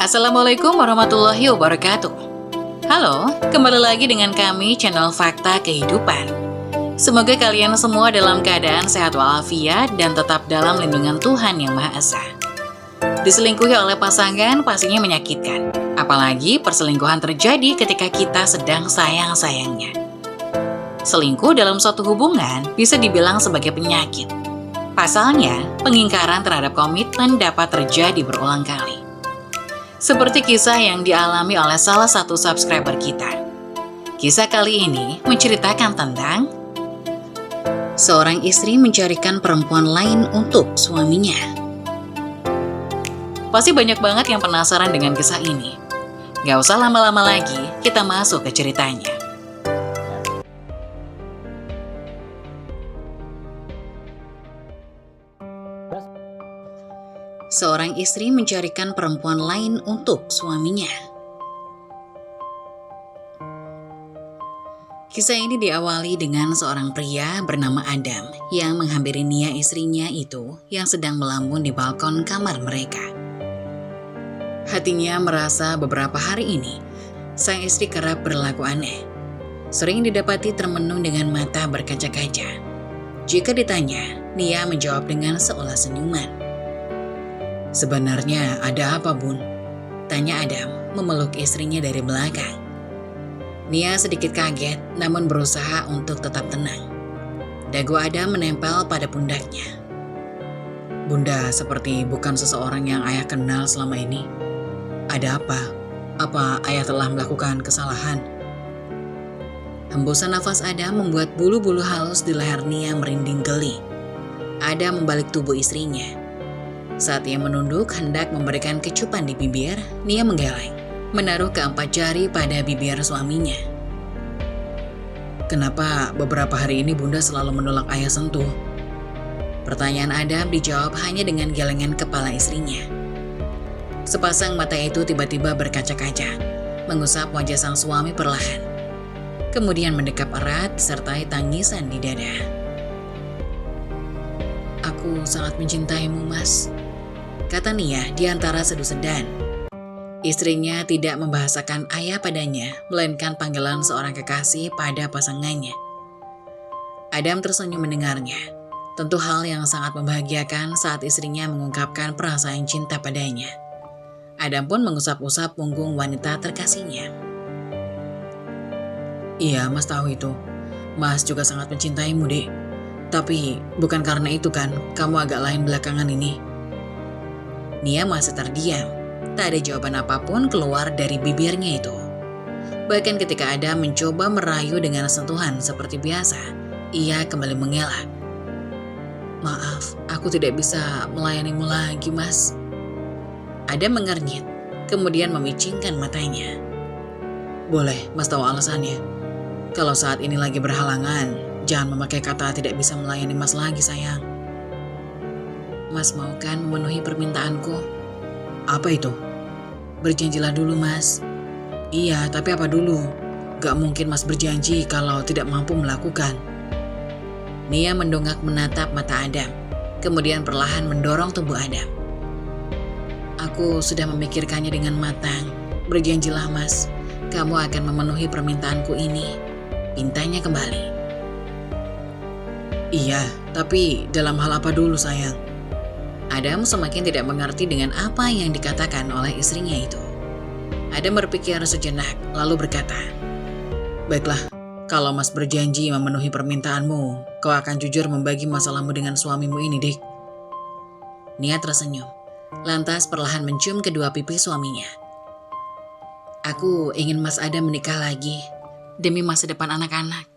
Assalamualaikum warahmatullahi wabarakatuh. Halo, kembali lagi dengan kami channel Fakta Kehidupan. Semoga kalian semua dalam keadaan sehat walafiat dan tetap dalam lindungan Tuhan Yang Maha Esa. Diselingkuhi oleh pasangan pastinya menyakitkan, apalagi perselingkuhan terjadi ketika kita sedang sayang-sayangnya. Selingkuh dalam suatu hubungan bisa dibilang sebagai penyakit. Pasalnya, pengingkaran terhadap komitmen dapat terjadi berulang kali. Seperti kisah yang dialami oleh salah satu subscriber kita. Kisah kali ini menceritakan tentang seorang istri mencarikan perempuan lain untuk suaminya. Pasti banyak banget yang penasaran dengan kisah ini. Gak usah lama-lama lagi, kita masuk ke ceritanya. Seorang istri mencarikan perempuan lain untuk suaminya. Kisah ini diawali dengan seorang pria bernama Adam yang menghampiri Nia istrinya itu yang sedang melamun di balkon kamar mereka. Hatinya merasa beberapa hari ini sang istri kerap berlaku aneh. Sering didapati termenung dengan mata berkaca-kaca. Jika ditanya, Nia menjawab dengan seolah senyuman. "Sebenarnya ada apa, Bun?" tanya Adam memeluk istrinya dari belakang. Nia sedikit kaget namun berusaha untuk tetap tenang. Dagu Adam menempel pada pundaknya. "Bunda seperti bukan seseorang yang ayah kenal selama ini. Ada apa? Apa ayah telah melakukan kesalahan?" Hembusan nafas Adam membuat bulu-bulu halus di leher Nia merinding geli. Adam membalik tubuh istrinya. Saat ia menunduk hendak memberikan kecupan di bibir, Nia menggeleng, menaruh keempat jari pada bibir suaminya. "Kenapa beberapa hari ini Bunda selalu menolak ayah sentuh?" Pertanyaan Adam dijawab hanya dengan gelengan kepala istrinya. Sepasang mata itu tiba-tiba berkaca-kaca, mengusap wajah sang suami perlahan. Kemudian mendekap erat disertai tangisan di dada. "Aku sangat mencintaimu, Mas," kata Nia di antara sedu-sedan. Istrinya tidak membahasakan ayah padanya, melainkan panggilan seorang kekasih pada pasangannya. Adam tersenyum mendengarnya. Tentu hal yang sangat membahagiakan saat istrinya mengungkapkan perasaan cinta padanya. Adam pun mengusap-usap punggung wanita terkasihnya. "Iya, Mas tahu itu. Mas juga sangat mencintaimu, Dek. Tapi bukan karena itu kan kamu agak lain belakangan ini." Nia masih terdiam, tak ada jawaban apapun keluar dari bibirnya itu. Bahkan ketika Adam mencoba merayu dengan sentuhan seperti biasa, ia kembali mengelak. "Maaf, aku tidak bisa melayanimu lagi, Mas." Adam mengernyit, kemudian memicingkan matanya. "Boleh, Mas tahu alasannya. Kalau saat ini lagi berhalangan, jangan memakai kata tidak bisa melayani Mas lagi, sayang." "Mas mau kan memenuhi permintaanku?" "Apa itu?" "Berjanjilah dulu, Mas." "Iya, tapi apa dulu? Gak mungkin Mas berjanji kalau tidak mampu melakukan." Nia mendongak menatap mata Adam, kemudian perlahan mendorong tubuh Adam. "Aku sudah memikirkannya dengan matang. Berjanjilah, Mas, kamu akan memenuhi permintaanku ini," pintanya kembali. "Iya, tapi dalam hal apa dulu, sayang?" Adam semakin tidak mengerti dengan apa yang dikatakan oleh istrinya itu. Adam berpikir sejenak, lalu berkata, "Baiklah, kalau Mas berjanji memenuhi permintaanmu, kau akan jujur membagi masalahmu dengan suamimu ini, Dik." Nia tersenyum, lantas perlahan mencium kedua pipi suaminya. "Aku ingin Mas Adam menikah lagi, demi masa depan anak-anak,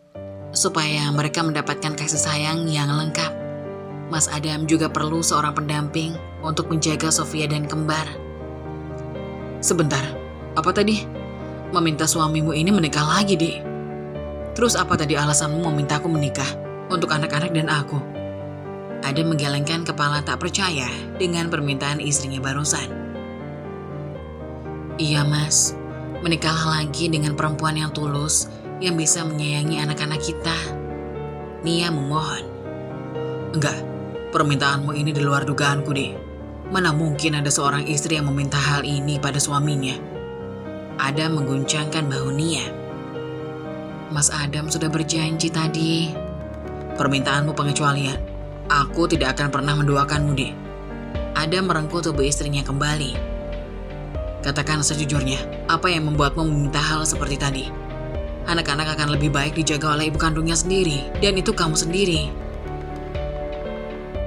supaya mereka mendapatkan kasih sayang yang lengkap. Mas Adam juga perlu seorang pendamping untuk menjaga Sofia dan kembar." "Sebentar, apa tadi? Meminta suamimu ini menikah lagi, Dik? Terus apa tadi alasanmu memintaku menikah untuk anak-anak dan aku?" Adam menggelengkan kepala tak percaya dengan permintaan istrinya barusan. "Iya, Mas, menikahlah lagi dengan perempuan yang tulus, yang bisa menyayangi anak-anak kita," Nia memohon. "Enggak, permintaanmu ini di luar dugaanku, deh. Mana mungkin ada seorang istri yang meminta hal ini pada suaminya. Adam mengguncangkan bahu Nia. Mas Adam sudah berjanji tadi. Permintaanmu pengecualian. Aku tidak akan pernah mendoakanmu, Dek. Adam merengkuh tubuh istrinya kembali. Katakan sejujurnya, apa yang membuatmu meminta hal seperti tadi? Anak-anak akan lebih baik dijaga oleh ibu kandungnya sendiri, dan itu kamu sendiri.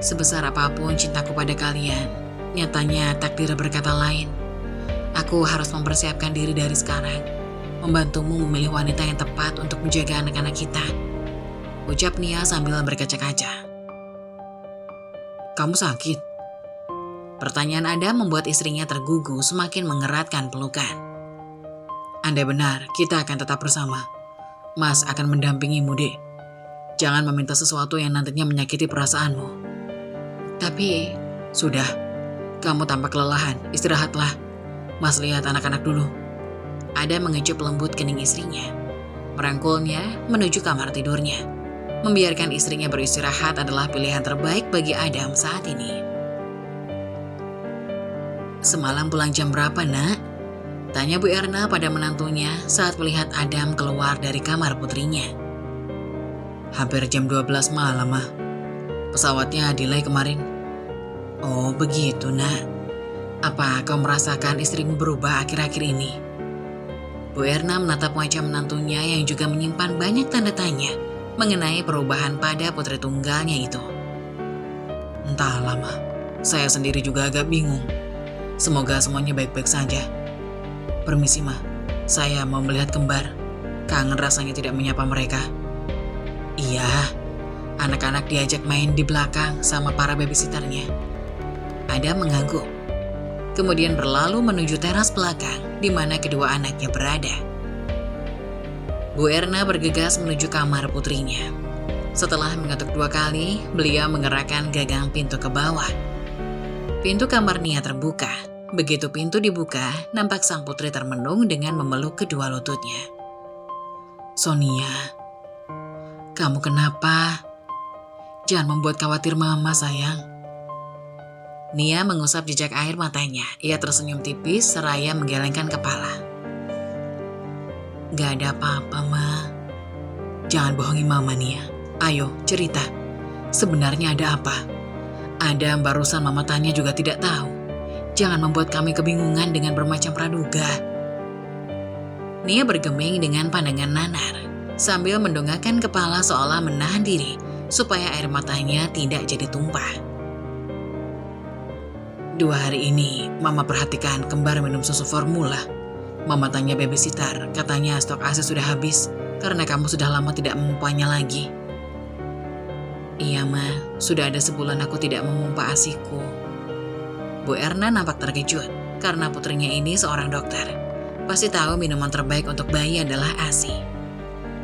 Sebesar apapun cintaku pada kalian, nyatanya takdir berkata lain. Aku harus mempersiapkan diri dari sekarang, membantumu memilih wanita yang tepat untuk menjaga anak-anak kita. Ucap Nia sambil berkaca-kaca. Kamu sakit? Pertanyaan Adam membuat istrinya tergugu semakin mengeratkan pelukan. Andai benar, kita akan tetap bersama. Mas akan mendampingimu, Dek. Jangan meminta sesuatu yang nantinya menyakiti perasaanmu. Tapi, sudah. Kamu tampak kelelahan, istirahatlah. Mas lihat anak-anak dulu. Adam mengecup lembut kening istrinya. Merangkulnya menuju kamar tidurnya. Membiarkan istrinya beristirahat adalah pilihan terbaik bagi Adam saat ini. Semalam pulang jam berapa, Nak? Tanya Bu Erna pada menantunya saat melihat Adam keluar dari kamar putrinya. Hampir jam 12 malam, Mah. Pesawatnya delay kemarin. Oh, begitu, Nak. Apa kau merasakan istrimu berubah akhir-akhir ini? Bu Erna menatap wajah menantunya yang juga menyimpan banyak tanda tanya mengenai perubahan pada putri tunggalnya itu. Entahlah, Mah. Saya sendiri juga agak bingung. Semoga semuanya baik-baik saja. Permisi, Mah. Saya mau melihat kembar. Kangen rasanya tidak menyapa mereka. Iya, anak-anak diajak main di belakang sama para babysitternya. Adam mengangguk. Kemudian berlalu menuju teras belakang di mana kedua anaknya berada. Bu Erna bergegas menuju kamar putrinya. Setelah mengetuk 2 kali, beliau menggerakkan gagang pintu ke bawah. Pintu kamar Nia terbuka. Begitu pintu dibuka, nampak sang putri termenung dengan memeluk kedua lututnya. Sonia, kamu kenapa? Jangan membuat khawatir Mama, sayang. Nia mengusap jejak air matanya. Ia tersenyum tipis seraya menggelengkan kepala. Gak ada apa-apa, Ma. Jangan bohongi Mama, Nia. Ayo, cerita. Sebenarnya ada apa? Adam barusan Mama tanya juga tidak tahu. Jangan membuat kami kebingungan dengan bermacam praduga. Nia bergeming dengan pandangan nanar, sambil mendongakkan kepala seolah menahan diri, supaya air matanya tidak jadi tumpah. 2 hari ini, Mama perhatikan kembar minum susu formula. Mama tanya babysitter, katanya stok ASI sudah habis, karena kamu sudah lama tidak memumpanya lagi. Iya, Ma, sudah ada sebulan aku tidak memompa ASIku. Bu Erna nampak terkejut, karena putrinya ini seorang dokter. Pasti tahu minuman terbaik untuk bayi adalah ASI.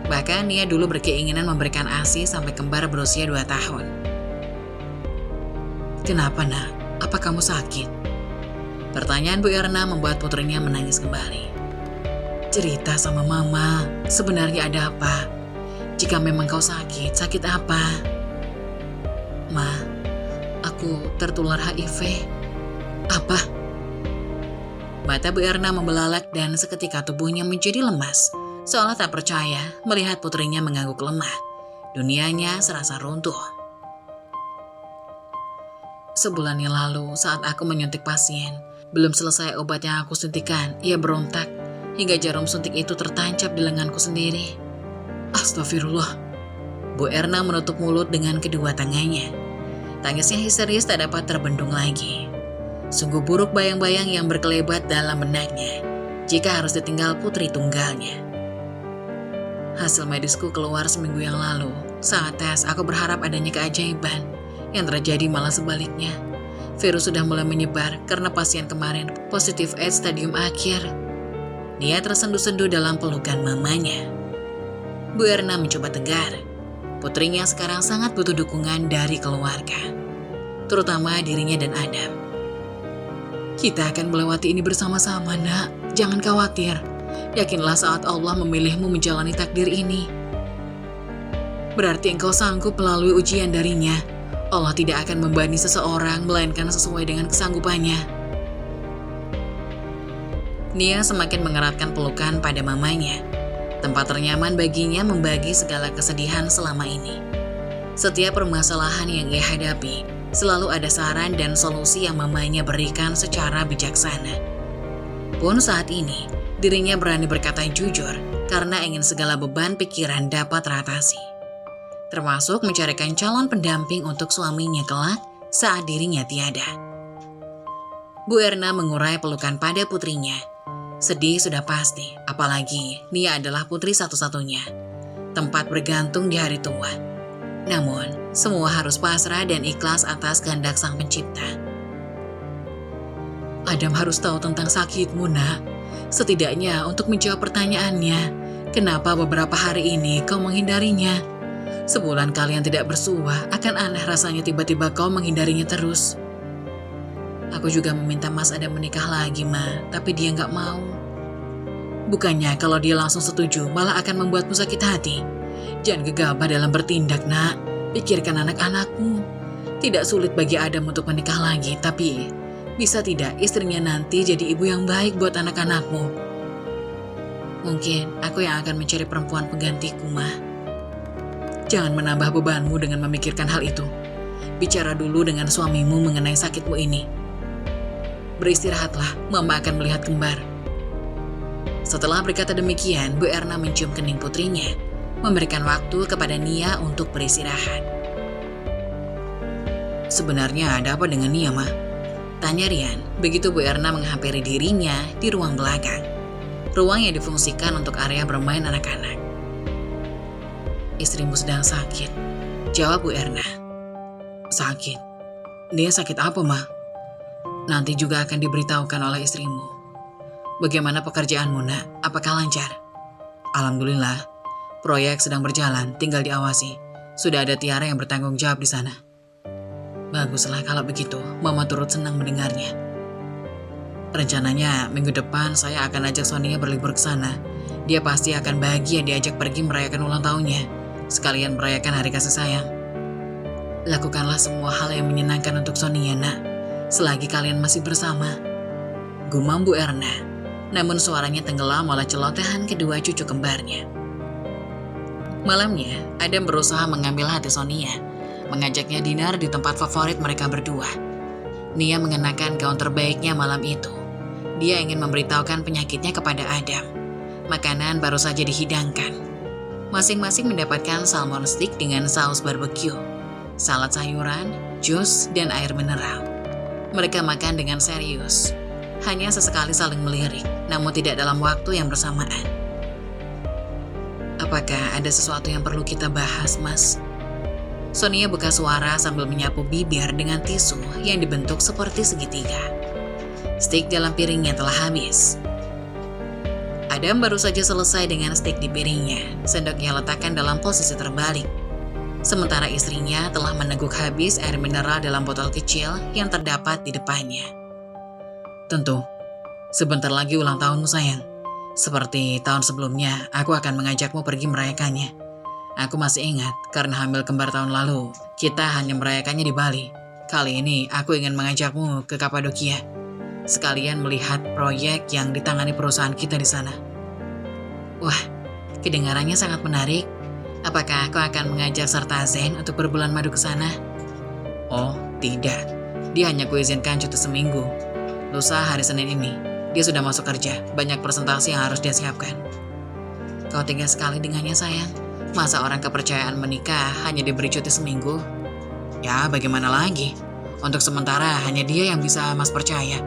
Bahkan Nia dulu berkeinginan memberikan ASI sampai kembar berusia 2 tahun. Kenapa, Nak? Apa kamu sakit? Pertanyaan Bu Erna membuat putrinya menangis kembali. Cerita sama Mama, sebenarnya ada apa? Jika memang kau sakit, sakit apa? Ma, aku tertular HIV. Apa? Mata Bu Erna membelalak dan seketika tubuhnya menjadi lemas, seolah tak percaya melihat putrinya mengangguk lemah. Dunianya serasa runtuh. Sebulan yang lalu saat aku menyuntik pasien, belum selesai obat yang aku suntikan, ia berontak hingga jarum suntik itu tertancap di lenganku sendiri. Astagfirullah. Bu Erna menutup mulut dengan kedua tangannya. Tangisnya histeris tak dapat terbendung lagi. Sungguh buruk bayang-bayang yang berkelebat dalam benaknya jika harus ditinggal putri tunggalnya. Hasil medisku keluar seminggu yang lalu. Saat tes, aku berharap adanya keajaiban. Yang terjadi malah sebaliknya. Virus sudah mulai menyebar karena pasien kemarin positif AIDS stadium akhir. Nia tersendu-sendu dalam pelukan mamanya. Bu Erna mencoba tegar. Putrinya sekarang sangat butuh dukungan dari keluarga, terutama dirinya dan Adam. Kita akan melewati ini bersama-sama, Nak. Jangan khawatir. Yakinlah saat Allah memilihmu menjalani takdir ini. Berarti engkau sanggup melalui ujian darinya. Allah tidak akan membebani seseorang melainkan sesuai dengan kesanggupannya. Nia semakin mengeratkan pelukan pada mamanya. Tempat ternyaman baginya membagi segala kesedihan selama ini. Setiap permasalahan yang ia hadapi, selalu ada saran dan solusi yang mamanya berikan secara bijaksana. Pun saat ini, dirinya berani berkata jujur karena ingin segala beban pikiran dapat teratasi. Termasuk mencarikan calon pendamping untuk suaminya kelak saat dirinya tiada. Bu Erna mengurai pelukan pada putrinya. Sedih sudah pasti, apalagi Nia adalah putri satu-satunya. Tempat bergantung di hari tua. Namun, semua harus pasrah dan ikhlas atas kehendak Sang Pencipta. Adam harus tahu tentang sakitmu, nak. Setidaknya untuk menjawab pertanyaannya, kenapa beberapa hari ini kau menghindarinya? Sebulan kalian tidak bersua, akan aneh rasanya tiba-tiba kau menghindarinya terus. Aku juga meminta Mas Adam menikah lagi, Ma, tapi dia nggak mau. Bukannya kalau dia langsung setuju, malah akan membuatmu sakit hati. Jangan gegabah dalam bertindak, nak. Pikirkan anak-anakmu. Tidak sulit bagi Adam untuk menikah lagi, tapi bisa tidak istrinya nanti jadi ibu yang baik buat anak-anakmu. Mungkin aku yang akan mencari perempuan penggantiku, Ma. Jangan menambah bebanmu dengan memikirkan hal itu. Bicara dulu dengan suamimu mengenai sakitmu ini. Beristirahatlah, Mama akan melihat kembar. Setelah berkata demikian, Bu Erna mencium kening putrinya, memberikan waktu kepada Nia untuk beristirahat. Sebenarnya ada apa dengan Nia, Ma? Tanya Rian, begitu Bu Erna menghampiri dirinya di ruang belakang. Ruang yang difungsikan untuk area bermain anak-anak. Istrimu sedang sakit, jawab Bu Erna. Sakit? Dia sakit apa, Ma? Nanti juga akan diberitahukan oleh istrimu. Bagaimana pekerjaanmu, nak? Apakah lancar? Alhamdulillah, proyek sedang berjalan, tinggal diawasi. Sudah ada Tiara yang bertanggung jawab di sana. Baguslah kalau begitu, Mama turut senang mendengarnya. Rencananya minggu depan saya akan ajak Sonia berlibur ke sana. Dia pasti akan bahagia diajak pergi merayakan ulang tahunnya. Sekalian merayakan hari kasih sayang. Lakukanlah semua hal yang menyenangkan untuk Sonia, nak. Selagi kalian masih bersama. Gumam Bu Erna. Namun suaranya tenggelam oleh celotehan kedua cucu kembarnya. Malamnya, Adam berusaha mengambil hati Sonia. Mengajaknya dinner di tempat favorit mereka berdua. Nia mengenakan gaun terbaiknya malam itu. Dia ingin memberitahukan penyakitnya kepada Adam. Makanan baru saja dihidangkan. Masing-masing mendapatkan salmon stick dengan saus barbecue, salad sayuran, jus, dan air mineral. Mereka makan dengan serius. Hanya sesekali saling melirik, namun tidak dalam waktu yang bersamaan. Apakah ada sesuatu yang perlu kita bahas, Mas? Sonia buka suara sambil menyapu bibir dengan tisu yang dibentuk seperti segitiga. Stik dalam piringnya telah habis. Adam baru saja selesai dengan stik di piringnya. Sendoknya letakkan dalam posisi terbalik. Sementara istrinya telah meneguk habis air mineral dalam botol kecil yang terdapat di depannya. Tentu, sebentar lagi ulang tahunmu, sayang. Seperti tahun sebelumnya, aku akan mengajakmu pergi merayakannya. Aku masih ingat, karena hamil kembar tahun lalu, kita hanya merayakannya di Bali. Kali ini, aku ingin mengajakmu ke Kapadokia. Sekalian melihat proyek yang ditangani perusahaan kita di sana. Wah, kedengarannya sangat menarik. Apakah kau akan mengajak serta Zen untuk berbulan madu ke sana? Oh, tidak. Dia hanya kuizinkan cuti seminggu. Lusa hari Senin ini, dia sudah masuk kerja. Banyak presentasi yang harus dia siapkan. Kau tega sekali dengannya, sayang. Masa orang kepercayaan menikah hanya diberi cuti seminggu? Ya, bagaimana lagi? Untuk sementara, hanya dia yang bisa Mas percaya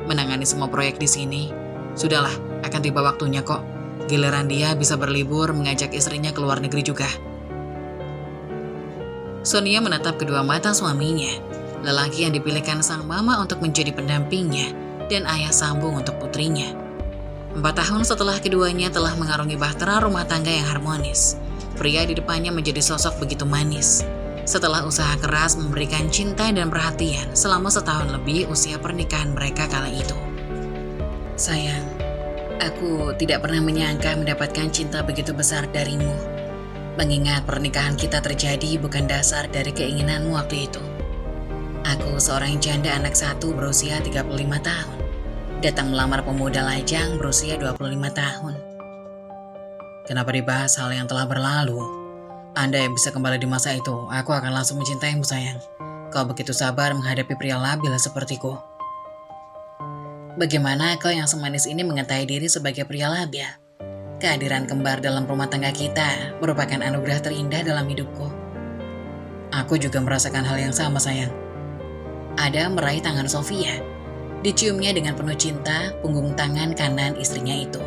menangani semua proyek di sini. Sudahlah, akan tiba waktunya kok. Giliran dia bisa berlibur mengajak istrinya ke luar negeri juga. Sonia menatap kedua mata suaminya, lelaki yang dipilihkan sang mama untuk menjadi pendampingnya dan ayah sambung untuk putrinya. 4 tahun setelah keduanya telah mengarungi bahtera rumah tangga yang harmonis, pria di depannya menjadi sosok begitu manis. Setelah usaha keras memberikan cinta dan perhatian selama setahun lebih usia pernikahan mereka kala itu. Sayang, aku tidak pernah menyangka mendapatkan cinta begitu besar darimu. Mengingat pernikahan kita terjadi bukan dasar dari keinginanmu waktu itu. Aku seorang janda anak satu berusia 35 tahun. Datang melamar pemuda lajang berusia 25 tahun. Kenapa dibahas hal yang telah berlalu? Andai bisa kembali di masa itu, aku akan langsung mencintaimu sayang. Kau begitu sabar menghadapi pria labil sepertiku. Bagaimana kau yang semanis ini mengetahui diri sebagai pria labil? Kehadiran kembar dalam rumah tangga kita merupakan anugerah terindah dalam hidupku. Aku juga merasakan hal yang sama sayang. Ada meraih tangan Sofia. Diciumnya dengan penuh cinta punggung tangan kanan istrinya itu.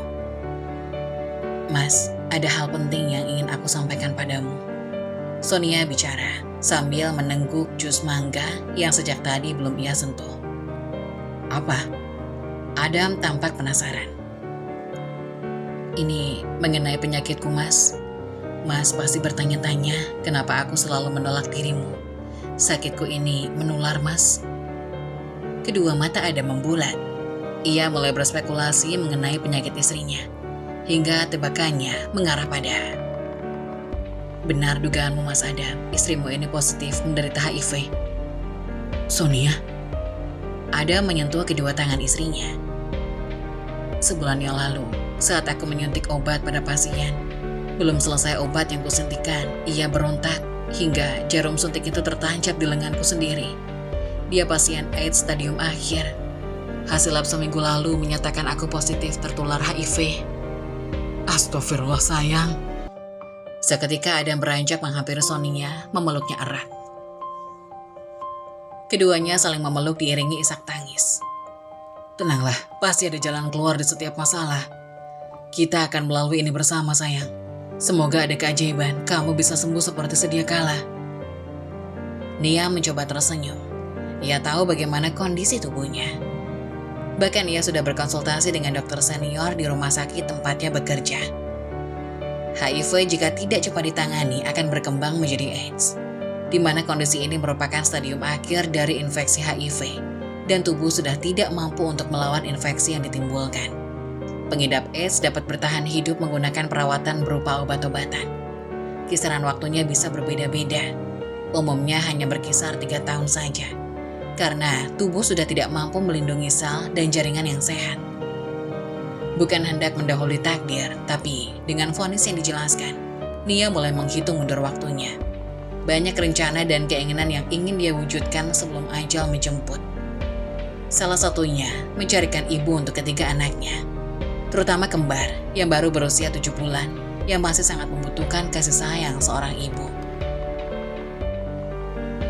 Mas, ada hal penting yang ingin aku sampaikan padamu. Sonia bicara sambil menengguk jus mangga yang sejak tadi belum ia sentuh. Apa? Adam tampak penasaran. Ini mengenai penyakitku, Mas. Mas pasti bertanya-tanya kenapa aku selalu menolak dirimu. Sakitku ini menular, Mas. Kedua mata Adam membulat. Ia mulai berspekulasi mengenai penyakit istrinya. Hingga tebakannya mengarah pada, benar dugaanmu, Mas Adam, istrimu ini positif menderita HIV. Sonia? Adam menyentuh kedua tangan istrinya. Sebulan yang lalu, saat aku menyuntik obat pada pasien, belum selesai obat yang kusuntikan, ia berontak hingga jarum suntik itu tertancap di lenganku sendiri. Dia pasien AIDS stadium akhir. Hasil lab seminggu lalu menyatakan aku positif tertular HIV. Astagfirullah sayang. Seketika Adam beranjak menghampiri Sonia, memeluknya erat. Keduanya saling memeluk diiringi isak tangis. Tenanglah, pasti ada jalan keluar di setiap masalah. Kita akan melalui ini bersama sayang. Semoga ada keajaiban, kamu bisa sembuh seperti sedia kala. Nia mencoba tersenyum. Ia tahu bagaimana kondisi tubuhnya. Bahkan ia sudah berkonsultasi dengan dokter senior di rumah sakit tempatnya bekerja. HIV jika tidak cepat ditangani akan berkembang menjadi AIDS, di mana kondisi ini merupakan stadium akhir dari infeksi HIV, dan tubuh sudah tidak mampu untuk melawan infeksi yang ditimbulkan. Pengidap AIDS dapat bertahan hidup menggunakan perawatan berupa obat-obatan. Kisaran waktunya bisa berbeda-beda, umumnya hanya berkisar 3 tahun saja, karena tubuh sudah tidak mampu melindungi sel dan jaringan yang sehat. Bukan hendak mendahului takdir, tapi dengan vonis yang dijelaskan, Nia mulai menghitung mundur waktunya. Banyak rencana dan keinginan yang ingin dia wujudkan sebelum ajal menjemput. Salah satunya, mencarikan ibu untuk ketiga anaknya, terutama kembar yang baru berusia 7 bulan, yang masih sangat membutuhkan kasih sayang seorang ibu.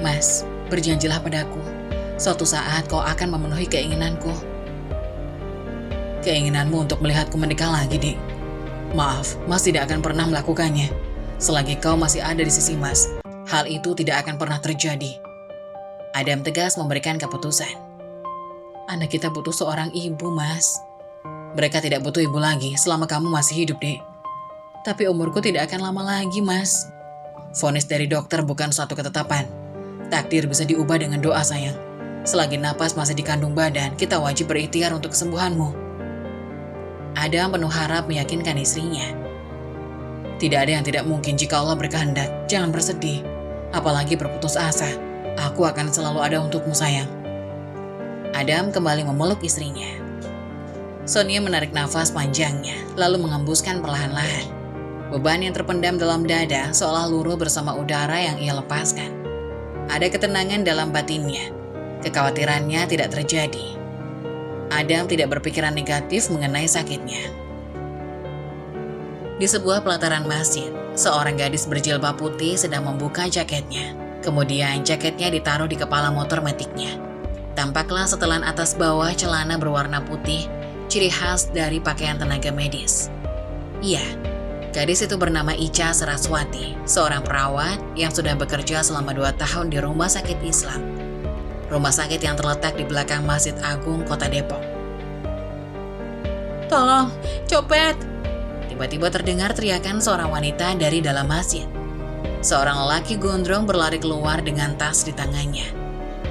Mas, berjanjilah padaku, suatu saat kau akan memenuhi keinginanku. Keinginanmu untuk melihatku menikah lagi, Dik. Maaf, Mas tidak akan pernah melakukannya. Selagi kau masih ada di sisi Mas, hal itu tidak akan pernah terjadi. Adam tegas memberikan keputusan. Anak kita butuh seorang ibu, Mas. Mereka tidak butuh ibu lagi selama kamu masih hidup, Dek. Tapi umurku tidak akan lama lagi, Mas. Vonis dari dokter bukan suatu ketetapan. Takdir bisa diubah dengan doa, sayang. Selagi napas masih dikandung badan, kita wajib berikhtiar untuk kesembuhanmu. Adam penuh harap meyakinkan istrinya. Tidak ada yang tidak mungkin jika Allah berkehendak. Jangan bersedih, apalagi berputus asa. Aku akan selalu ada untukmu, sayang. Adam kembali memeluk istrinya. Sonia menarik nafas panjangnya, lalu mengembuskan perlahan-lahan. Beban yang terpendam dalam dada seolah luruh bersama udara yang ia lepaskan. Ada ketenangan dalam batinnya. Kekhawatirannya tidak terjadi. Adam tidak berpikiran negatif mengenai sakitnya. Di sebuah pelataran masjid, seorang gadis berjilbab putih sedang membuka jaketnya. Kemudian jaketnya ditaruh di kepala motor metiknya. Tampaklah setelan atas bawah celana berwarna putih, ciri khas dari pakaian tenaga medis. Iya, gadis itu bernama Ica Saraswati, seorang perawat yang sudah bekerja selama 2 tahun di Rumah Sakit Islam. Rumah sakit yang terletak di belakang Masjid Agung Kota Depok. Tolong, copet! Tiba-tiba terdengar teriakan seorang wanita dari dalam masjid. Seorang lelaki gondrong berlari keluar dengan tas di tangannya.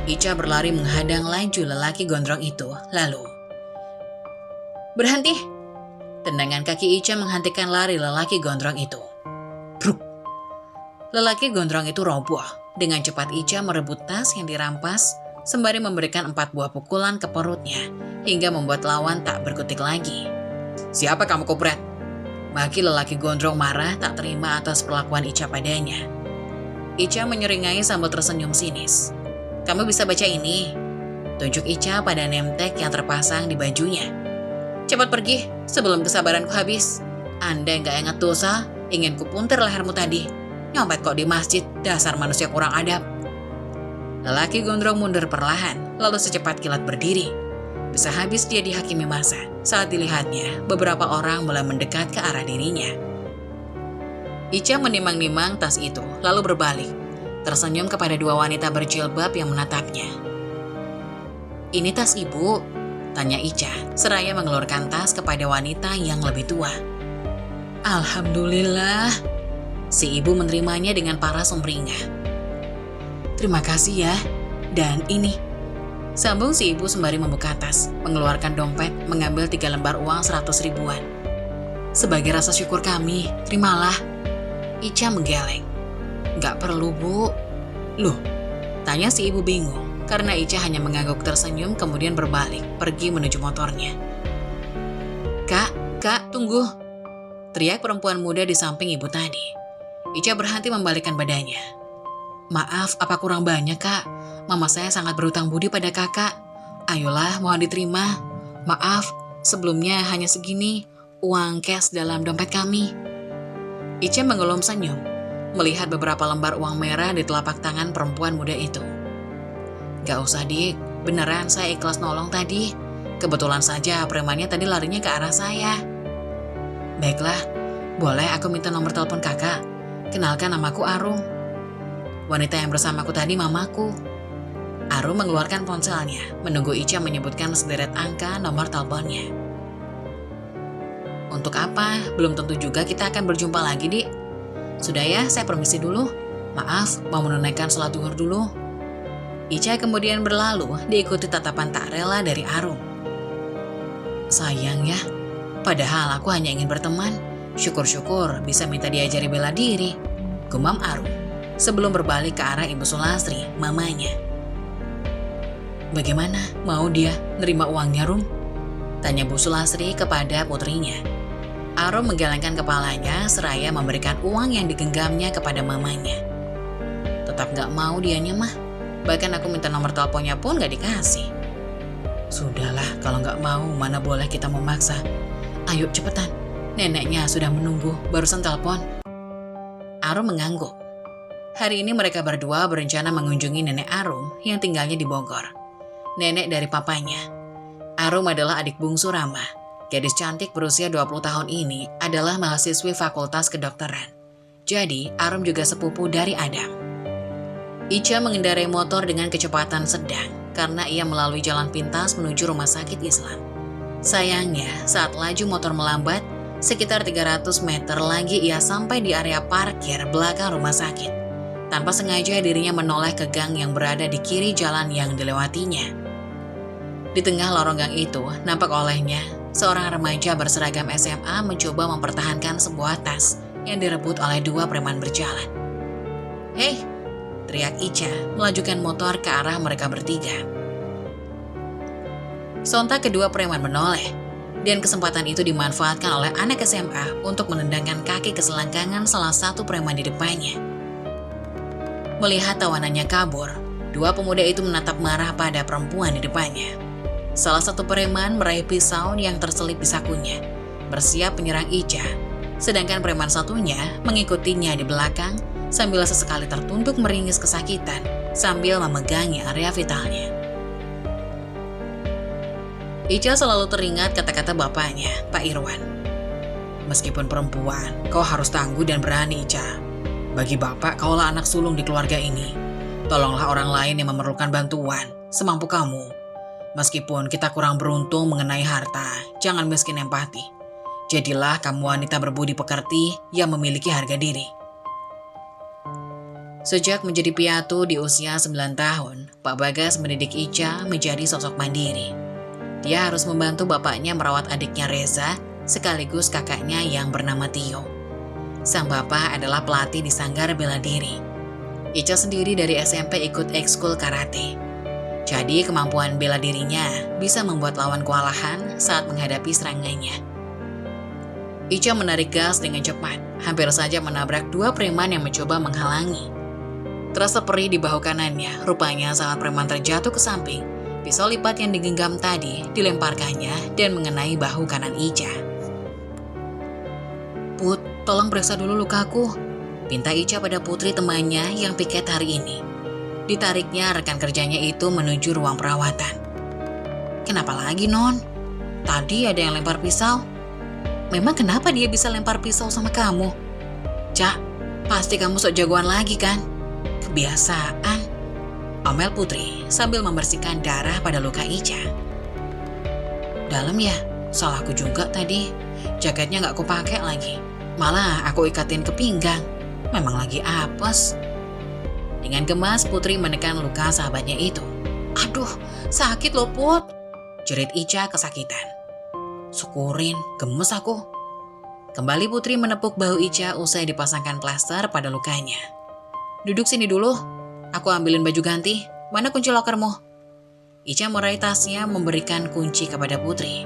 Ica berlari menghadang laju lelaki gondrong itu, lalu berhenti! Tendangan kaki Ica menghentikan lari lelaki gondrong itu. Bruk! Lelaki gondrong itu roboh. Dengan cepat Ica merebut tas yang dirampas, sembari memberikan 4 buah pukulan ke perutnya, hingga membuat lawan tak berkutik lagi. "Siapa kamu, Kupret?" Maki lelaki gondrong marah tak terima atas perlakuan Ica padanya. Ica menyeringai sambil tersenyum sinis. "Kamu bisa baca ini?" Tunjuk Ica pada name tag yang terpasang di bajunya. "Cepat pergi sebelum kesabaranku habis. Anda nggak ingat dosa, ingin kupuntir lehermu tadi. Nyopet kok di masjid, dasar manusia kurang adab." Lelaki gondrong mundur perlahan, lalu secepat kilat berdiri. Bisa habis dia dihakimi massa saat dilihatnya beberapa orang mulai mendekat ke arah dirinya. Ica menimang-nimang tas itu, lalu berbalik, tersenyum kepada 2 wanita berjilbab yang menatapnya. "Ini tas ibu?" tanya Ica, seraya mengelurkan tas kepada wanita yang lebih tua. "Alhamdulillah," si ibu menerimanya dengan paras sumringah. "Terima kasih ya, dan ini," sambung si ibu sembari membuka tas, mengeluarkan dompet, mengambil 3 lembar uang 100 ribuan. "Sebagai rasa syukur kami, terimalah." Ica menggeleng. "Nggak perlu, Bu." "Loh?" tanya si ibu bingung, karena Ica hanya mengangguk tersenyum kemudian berbalik, pergi menuju motornya. Kak, tunggu!" teriak perempuan muda di samping ibu tadi. Ica berhenti membalikkan badannya. "Maaf, apa kurang banyak, Kak? Mama saya sangat berutang budi pada kakak. Ayolah, mohon diterima. Maaf, sebelumnya hanya segini uang cash dalam dompet kami." Ica mengelum senyum, melihat beberapa lembar uang merah di telapak tangan perempuan muda itu. "Gak usah, Dik. Beneran saya ikhlas nolong tadi. Kebetulan saja premannya tadi larinya ke arah saya." "Baiklah, boleh aku minta nomor telepon kakak? Kenalkan, namaku Arum. Wanita yang bersamaku tadi mamaku." Arum mengeluarkan ponselnya, menunggu Ica menyebutkan sederet angka nomor teleponnya. "Untuk apa? Belum tentu juga kita akan berjumpa lagi, Dik. Sudah ya, saya permisi dulu. Maaf, mau menunaikan sholat zuhur dulu." Ica kemudian berlalu, diikuti tatapan tak rela dari Arum. "Sayang ya, padahal aku hanya ingin berteman. Syukur-syukur bisa minta diajari bela diri," gumam Arum, sebelum berbalik ke arah Ibu Sulastri, mamanya. "Bagaimana? Mau dia nerima uangnya, Rum?" tanya Bu Sulastri kepada putrinya. Arum menggelengkan kepalanya seraya memberikan uang yang digenggamnya kepada mamanya. "Tetap gak mau dianya mah. Bahkan aku minta nomor teleponnya pun gak dikasih." "Sudahlah, kalau gak mau mana boleh kita memaksa. Ayo cepetan, neneknya sudah menunggu, barusan telepon." Arum mengangguk. Hari ini mereka berdua berencana mengunjungi nenek Arum yang tinggalnya di Bogor. Nenek dari papanya. Arum adalah adik bungsu Rama. Gadis cantik berusia 20 tahun ini adalah mahasiswi Fakultas Kedokteran. Jadi, Arum juga sepupu dari Adam. Ica mengendarai motor dengan kecepatan sedang karena ia melalui jalan pintas menuju rumah sakit Islam. Sayangnya, saat laju motor melambat, sekitar 300 meter lagi ia sampai di area parkir belakang rumah sakit. Tanpa sengaja dirinya menoleh ke gang yang berada di kiri jalan yang dilewatinya. Di tengah lorong gang itu, nampak olehnya seorang remaja berseragam SMA mencoba mempertahankan sebuah tas yang direbut oleh 2 preman berjalan. "Hei!" teriak Ica, melajukan motor ke arah mereka bertiga. Sontak kedua preman menoleh, dan kesempatan itu dimanfaatkan oleh anak SMA untuk menendangkan kaki ke selangkangan salah satu preman di depannya. Melihat tawanannya kabur, 2 pemuda itu menatap marah pada perempuan di depannya. Salah satu preman meraih pisau yang terselip di sakunya, bersiap menyerang Ica, sedangkan preman satunya mengikutinya di belakang sambil sesekali tertunduk meringis kesakitan sambil memegangi area vitalnya. Ica selalu teringat kata-kata bapaknya, Pak Irwan. "Meskipun perempuan, kau harus tangguh dan berani, Ica. Bagi bapak, kaulah anak sulung di keluarga ini. Tolonglah orang lain yang memerlukan bantuan, semampu kamu. Meskipun kita kurang beruntung mengenai harta, jangan miskin empati. Jadilah kamu wanita berbudi pekerti yang memiliki harga diri." Sejak menjadi piatu di usia 9 tahun, Pak Bagas mendidik Ica menjadi sosok mandiri. Dia harus membantu bapaknya merawat adiknya Reza, sekaligus kakaknya yang bernama Tio. Sang bapak adalah pelatih di sanggar bela diri. Ica sendiri dari SMP ikut ekskul karate. Jadi kemampuan bela dirinya bisa membuat lawan kewalahan saat menghadapi serangannya. Ica menarik gas dengan cepat, hampir saja menabrak dua preman yang mencoba menghalangi. Terasa perih di bahu kanannya, rupanya saat preman terjatuh ke samping, pisau lipat yang digenggam tadi dilemparkannya dan mengenai bahu kanan Ica. "Put, tolong periksa dulu lukaku," pinta Ica pada Putri temannya yang piket hari ini. Ditariknya rekan kerjanya itu menuju ruang perawatan. "Kenapa lagi, Non? Tadi ada yang lempar pisau." "Memang kenapa dia bisa lempar pisau sama kamu?" "Cak, pasti kamu sok jagoan lagi kan?" "Kebiasaan," omel Putri sambil membersihkan darah pada luka Ica. "Dalam ya, salahku juga tadi. Jaketnya gak kupakai lagi. Malah aku ikatin ke pinggang. Memang lagi apes." Dengan gemas Putri menekan luka sahabatnya itu. "Aduh, sakit loh Put," jerit Ica kesakitan. "Syukurin, gemes aku." Kembali Putri menepuk bahu Ica usai dipasangkan plester pada lukanya. "Duduk sini dulu, aku ambilin baju ganti. Mana kunci lokermu?" Ica meraih tasnya memberikan kunci kepada Putri.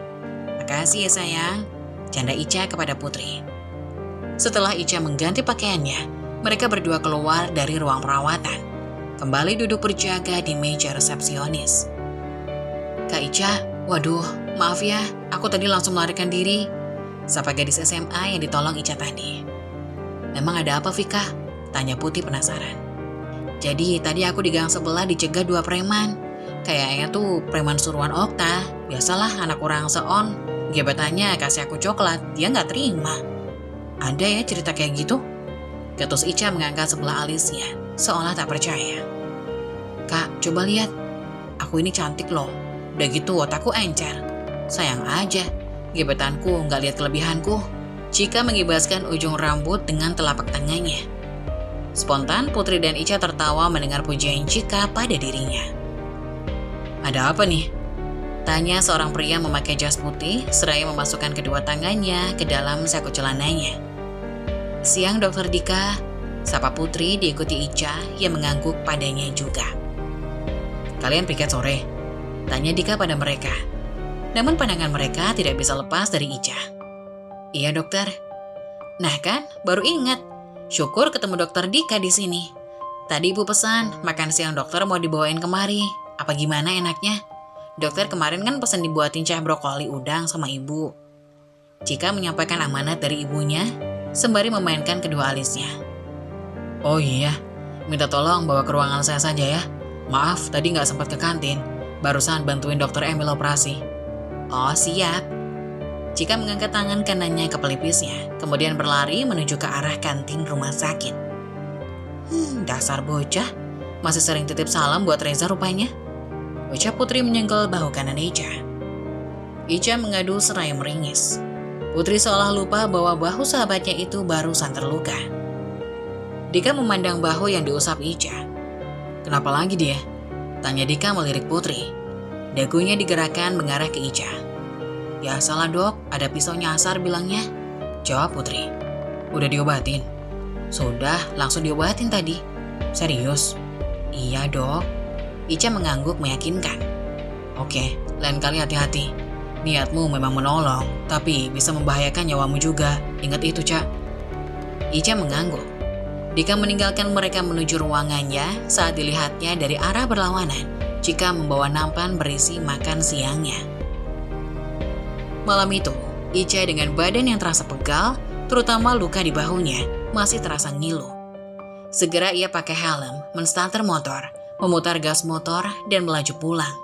"Makasih ya sayang," canda Ica kepada Putri. Setelah Ica mengganti pakaiannya, mereka berdua keluar dari ruang perawatan. Kembali duduk berjaga di meja resepsionis. "Kak Ica, waduh, maaf ya, aku tadi langsung melarikan diri," sapa gadis SMA yang ditolong Ica tadi. "Memang ada apa, Vika?" tanya Putih penasaran. "Jadi tadi aku di gang sebelah dicegat dua preman. Kayaknya tuh preman suruhan Okta. Biasalah anak orang seon. Gebetannya kasih aku coklat, dia nggak terima." "Ada ya cerita kayak gitu?" Ketus Ica mengangkat sebelah alisnya, seolah tak percaya. "Kak, coba lihat. Aku ini cantik loh. Udah gitu otakku encer. Sayang aja, gebetanku nggak lihat kelebihanku." Cika mengibaskan ujung rambut dengan telapak tangannya. Spontan Putri dan Ica tertawa mendengar pujian Cika pada dirinya. "Ada apa nih?" tanya seorang pria memakai jas putih seraya memasukkan kedua tangannya ke dalam saku celananya. "Siang Dokter Dika," sapa Putri diikuti Ica yang mengangguk padanya juga. "Kalian piket sore?" tanya Dika pada mereka. Namun pandangan mereka tidak bisa lepas dari Ica. "Iya dokter." "Nah kan, baru ingat. Syukur ketemu Dokter Dika di sini. Tadi ibu pesan makan siang dokter mau dibawain kemari. Apa gimana enaknya? Dokter kemarin kan pesan dibuatin cah brokoli udang sama ibu." Cika menyampaikan amanat dari ibunya sembari memainkan kedua alisnya. "Oh iya, minta tolong bawa ke ruangan saya saja ya. Maaf tadi nggak sempat ke kantin. Barusan bantuin dokter Emil operasi." "Oh siap." Cika mengangkat tangan kanannya ke pelipisnya, kemudian berlari menuju ke arah kantin rumah sakit. Dasar bocah, masih sering titip salam buat Reza rupanya. Ucap Putri menyenggol bahu kanan Ica. Ica mengadu seraya meringis. Putri seolah lupa bahwa bahu sahabatnya itu barusan terluka. Dika memandang bahu yang diusap Ica. "Kenapa lagi dia?" tanya Dika melirik Putri. Dagunya digerakkan mengarah ke Ica. "Ya salah dok, ada pisau nyasar bilangnya," jawab Putri. "Udah diobatin?" "Sudah, langsung diobatin tadi." "Serius?" "Iya dok." Ica mengangguk meyakinkan. "Oke, lain kali hati-hati. Niatmu memang menolong, tapi bisa membahayakan nyawamu juga. Ingat itu, Cak." Ica mengangguk. Dika meninggalkan mereka menuju ruangannya saat dilihatnya dari arah berlawanan. Cika membawa nampan berisi makan siangnya. Malam itu, Ica dengan badan yang terasa pegal, terutama luka di bahunya, masih terasa ngilu. Segera ia pakai helm, menstarter motor, memutar gas motor, dan melaju pulang.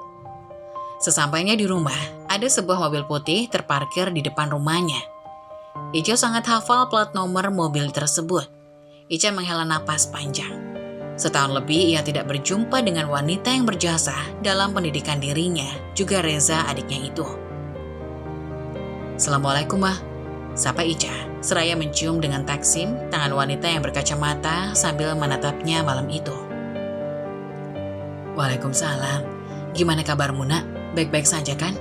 Sesampainya di rumah, ada sebuah mobil putih terparkir di depan rumahnya. Ica sangat hafal plat nomor mobil tersebut. Ica menghela napas panjang. Setahun lebih ia tidak berjumpa dengan wanita yang berjasa dalam pendidikan dirinya, juga Reza adiknya itu. "Assalamualaikum, Mah," sapa Ica, seraya mencium dengan taksim tangan wanita yang berkacamata sambil menatapnya malam itu. "Waalaikumsalam. Gimana kabarmu, Nak? Baik-baik saja kan?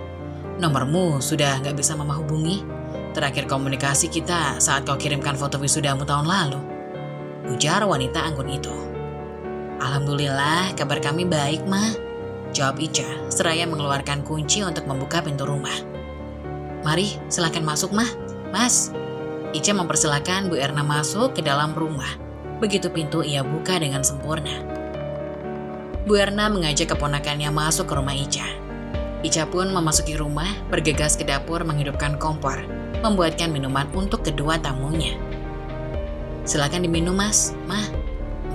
Nomormu sudah nggak bisa Mama hubungi. Terakhir komunikasi kita saat kau kirimkan foto wisudamu tahun lalu," ujar wanita anggun itu. "Alhamdulillah, kabar kami baik, Ma," jawab Ica, seraya mengeluarkan kunci untuk membuka pintu rumah. Mari, silakan masuk, Mah. Mas. Ica mempersilahkan Bu Erna masuk ke dalam rumah. Begitu pintu ia buka dengan sempurna. Bu Erna mengajak keponakannya masuk ke rumah Ica. Ica pun memasuki rumah, bergegas ke dapur menghidupkan kompor, membuatkan minuman untuk kedua tamunya. Silakan diminum, Mas. Mah,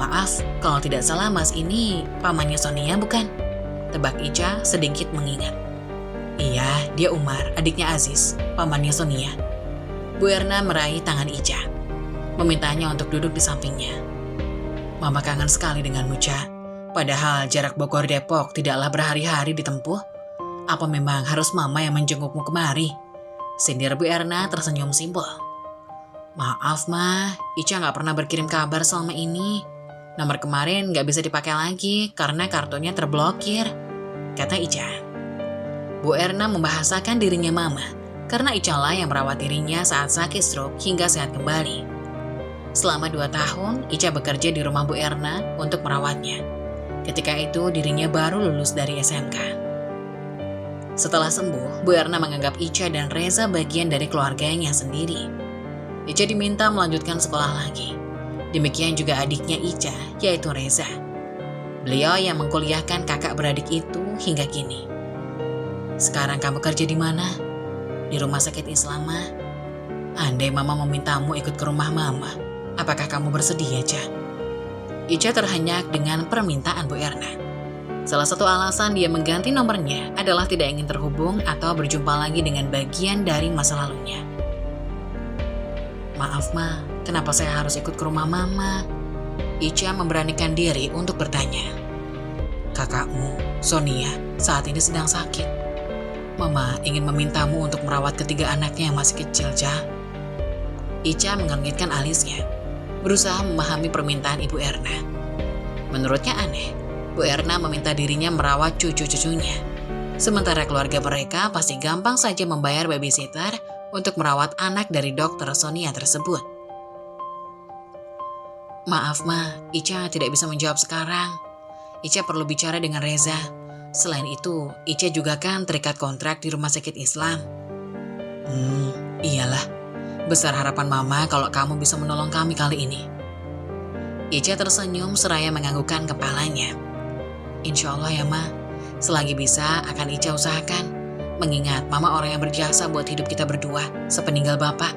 maaf, kalau tidak salah Mas ini pamannya Sonia bukan? Tebak Ica sedikit mengingat. Iya, dia Umar, adiknya Aziz, pamannya Sonia. Bu Erna meraih tangan Ica, memintanya untuk duduk di sampingnya. Mama kangen sekali denganmu, Ca. Padahal jarak Bogor Depok tidaklah berhari-hari ditempuh. Apa memang harus Mama yang menjengukmu kemari? Sindir Bu Erna tersenyum simpul. Maaf, Ma, Ica nggak pernah berkirim kabar selama ini. Nomor kemarin nggak bisa dipakai lagi karena kartunya terblokir, kata Ica. Bu Erna membahasakan dirinya Mama, karena Ica lah yang merawat dirinya saat sakit stroke hingga sehat kembali. Selama 2 tahun, Ica bekerja di rumah Bu Erna untuk merawatnya. Ketika itu dirinya baru lulus dari SMK. Setelah sembuh, Bu Erna menganggap Ica dan Reza bagian dari keluarganya sendiri. Ica diminta melanjutkan sekolah lagi. Demikian juga adiknya Ica, yaitu Reza. Beliau yang mengkuliahkan kakak beradik itu hingga kini. Sekarang kamu kerja di mana? Di rumah sakit Islam, Ma. Andai Mama memintamu ikut ke rumah Mama, apakah kamu bersedia, Ca? Ica terhenyak dengan permintaan Bu Erna. Salah satu alasan dia mengganti nomornya adalah tidak ingin terhubung atau berjumpa lagi dengan bagian dari masa lalunya. Maaf, Ma, kenapa saya harus ikut ke rumah Mama? Ica memberanikan diri untuk bertanya. Kakakmu, Sonia, saat ini sedang sakit. Mama ingin memintamu untuk merawat ketiga anaknya yang masih kecil, Ca. Ica mengernyitkan alisnya, berusaha memahami permintaan Ibu Erna. Menurutnya aneh, Bu Erna meminta dirinya merawat cucu-cucunya. Sementara keluarga mereka pasti gampang saja membayar babysitter untuk merawat anak dari dokter Sonia tersebut. Maaf, Ma, Ica tidak bisa menjawab sekarang. Ica perlu bicara dengan Reza. Selain itu, Ica juga kan terikat kontrak di rumah sakit Islam. Iyalah. Besar harapan Mama kalau kamu bisa menolong kami kali ini. Ica tersenyum seraya menganggukkan kepalanya. Insya Allah ya, Ma. Selagi bisa akan Ica usahakan. Mengingat Mama orang yang berjasa buat hidup kita berdua sepeninggal Bapak.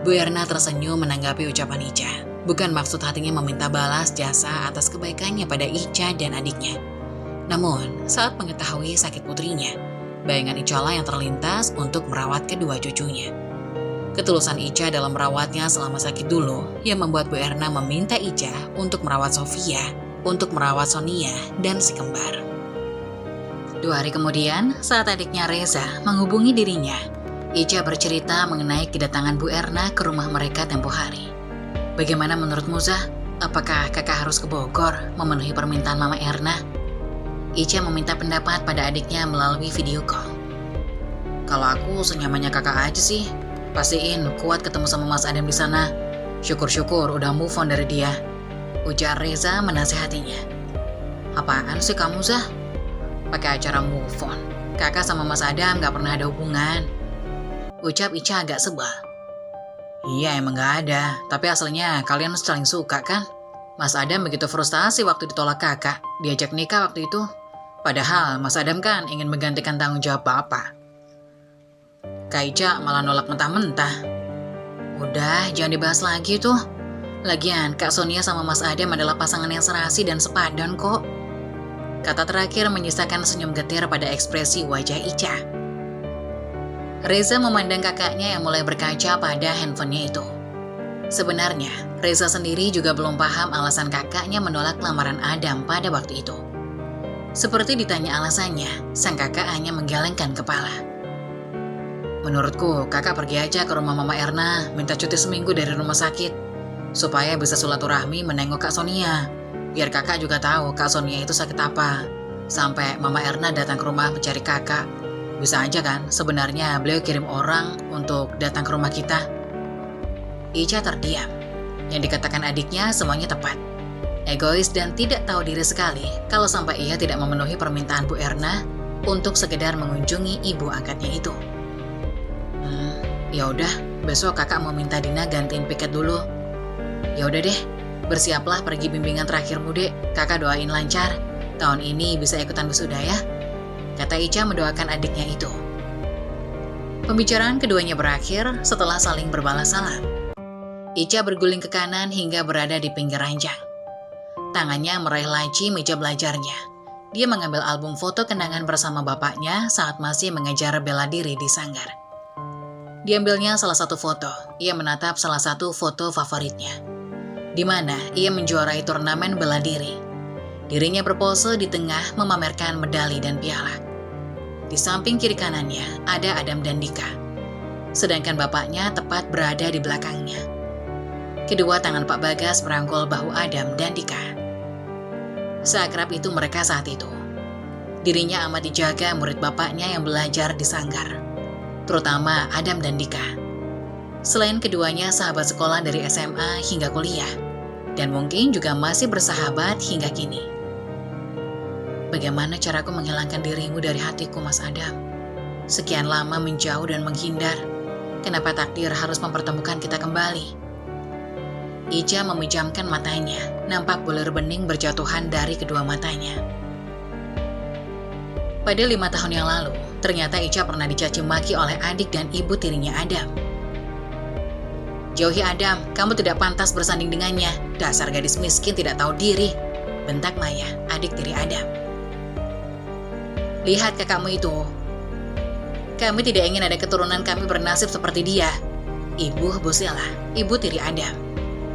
Bu Erna tersenyum menanggapi ucapan Ica. Bukan maksud hatinya meminta balas jasa atas kebaikannya pada Ica dan adiknya. Namun, saat mengetahui sakit putrinya, bayangan Ica lah yang terlintas untuk merawat kedua cucunya. Ketulusan Ica dalam merawatnya selama sakit dulu yang membuat Bu Erna meminta Ica untuk merawat Sofia, untuk merawat Sonia, dan si kembar. 2 hari kemudian, saat adiknya Reza menghubungi dirinya, Ica bercerita mengenai kedatangan Bu Erna ke rumah mereka tempo hari. Bagaimana menurutmu, Zah? Apakah kakak harus ke Bogor memenuhi permintaan Mama Erna? Ica meminta pendapat pada adiknya melalui video call. Kalau aku senyamannya kakak aja sih. Pastiin kuat ketemu sama Mas Adam di sana. Syukur-syukur udah move on dari dia, ujar Reza menasehatinya. Apaan sih kamu, Zah? Pakai acara move on. Kakak sama Mas Adam gak pernah ada hubungan, ucap Ica agak sebal. Iya emang gak ada, tapi aslinya kalian saling suka kan? Mas Adam begitu frustasi waktu ditolak kakak, diajak nikah waktu itu. Padahal Mas Adam kan ingin menggantikan tanggung jawab Bapak. Kak Ica malah nolak mentah-mentah. Udah, jangan dibahas lagi tuh. Lagian Kak Sonia sama Mas Adam adalah pasangan yang serasi dan sepadan kok. Kata terakhir menyisakan senyum getir pada ekspresi wajah Ica. Reza memandang kakaknya yang mulai berkaca pada handphonenya itu. Sebenarnya, Reza sendiri juga belum paham alasan kakaknya menolak lamaran Adam pada waktu itu. Seperti ditanya alasannya, sang kakak hanya menggelengkan kepala. Menurutku, kakak pergi aja ke rumah Mama Erna, minta cuti seminggu dari rumah sakit, supaya bisa silaturahmi menengok Kak Sonia. Biar kakak juga tahu Kak Sonia itu sakit apa. Sampai Mama Erna datang ke rumah mencari kakak. Bisa aja kan, sebenarnya beliau kirim orang untuk datang ke rumah kita. Ica terdiam. Yang dikatakan adiknya semuanya tepat. Egois dan tidak tahu diri sekali kalau sampai ia tidak memenuhi permintaan Bu Erna untuk sekedar mengunjungi ibu angkatnya itu. Ya udah, besok kakak mau minta Dina gantiin piket dulu. Ya udah deh, bersiaplah pergi bimbingan terakhirmu dek, kakak doain lancar. Tahun ini bisa ikutan wisuda ya, kata Ica mendoakan adiknya itu. Pembicaraan keduanya berakhir setelah saling berbalas salam. Ica berguling ke kanan hingga berada di pinggir ranjang. Tangannya meraih laci meja belajarnya. Dia mengambil album foto kenangan bersama bapaknya saat masih mengejar bela diri di sanggar. Diambilnya salah satu foto, ia menatap salah satu foto favoritnya, di mana ia menjuarai turnamen bela diri. Dirinya berpose di tengah memamerkan medali dan piala. Di samping kiri kanannya ada Adam dan Dika, sedangkan bapaknya tepat berada di belakangnya. Kedua tangan Pak Bagas merangkul bahu Adam dan Dika. Seakrab itu mereka saat itu. Dirinya amat dijaga murid bapaknya yang belajar di sanggar, terutama Adam dan Dika. Selain keduanya sahabat sekolah dari SMA hingga kuliah, dan mungkin juga masih bersahabat hingga kini. Bagaimana caraku menghilangkan dirimu dari hatiku, Mas Adam? Sekian lama menjauh dan menghindar, kenapa takdir harus mempertemukan kita kembali? Ica memejamkan matanya, nampak bulir bening berjatuhan dari kedua matanya. Pada 5 tahun yang lalu, ternyata Ica pernah dicaci maki oleh adik dan ibu tirinya Adam. Jauhi Adam, kamu tidak pantas bersanding dengannya. Dasar gadis miskin tidak tahu diri, bentak Maya, adik tiri Adam. Lihat kakakmu itu. Kami tidak ingin ada keturunan kami bernasib seperti dia. Ibu Bosela, ibu tiri Adam.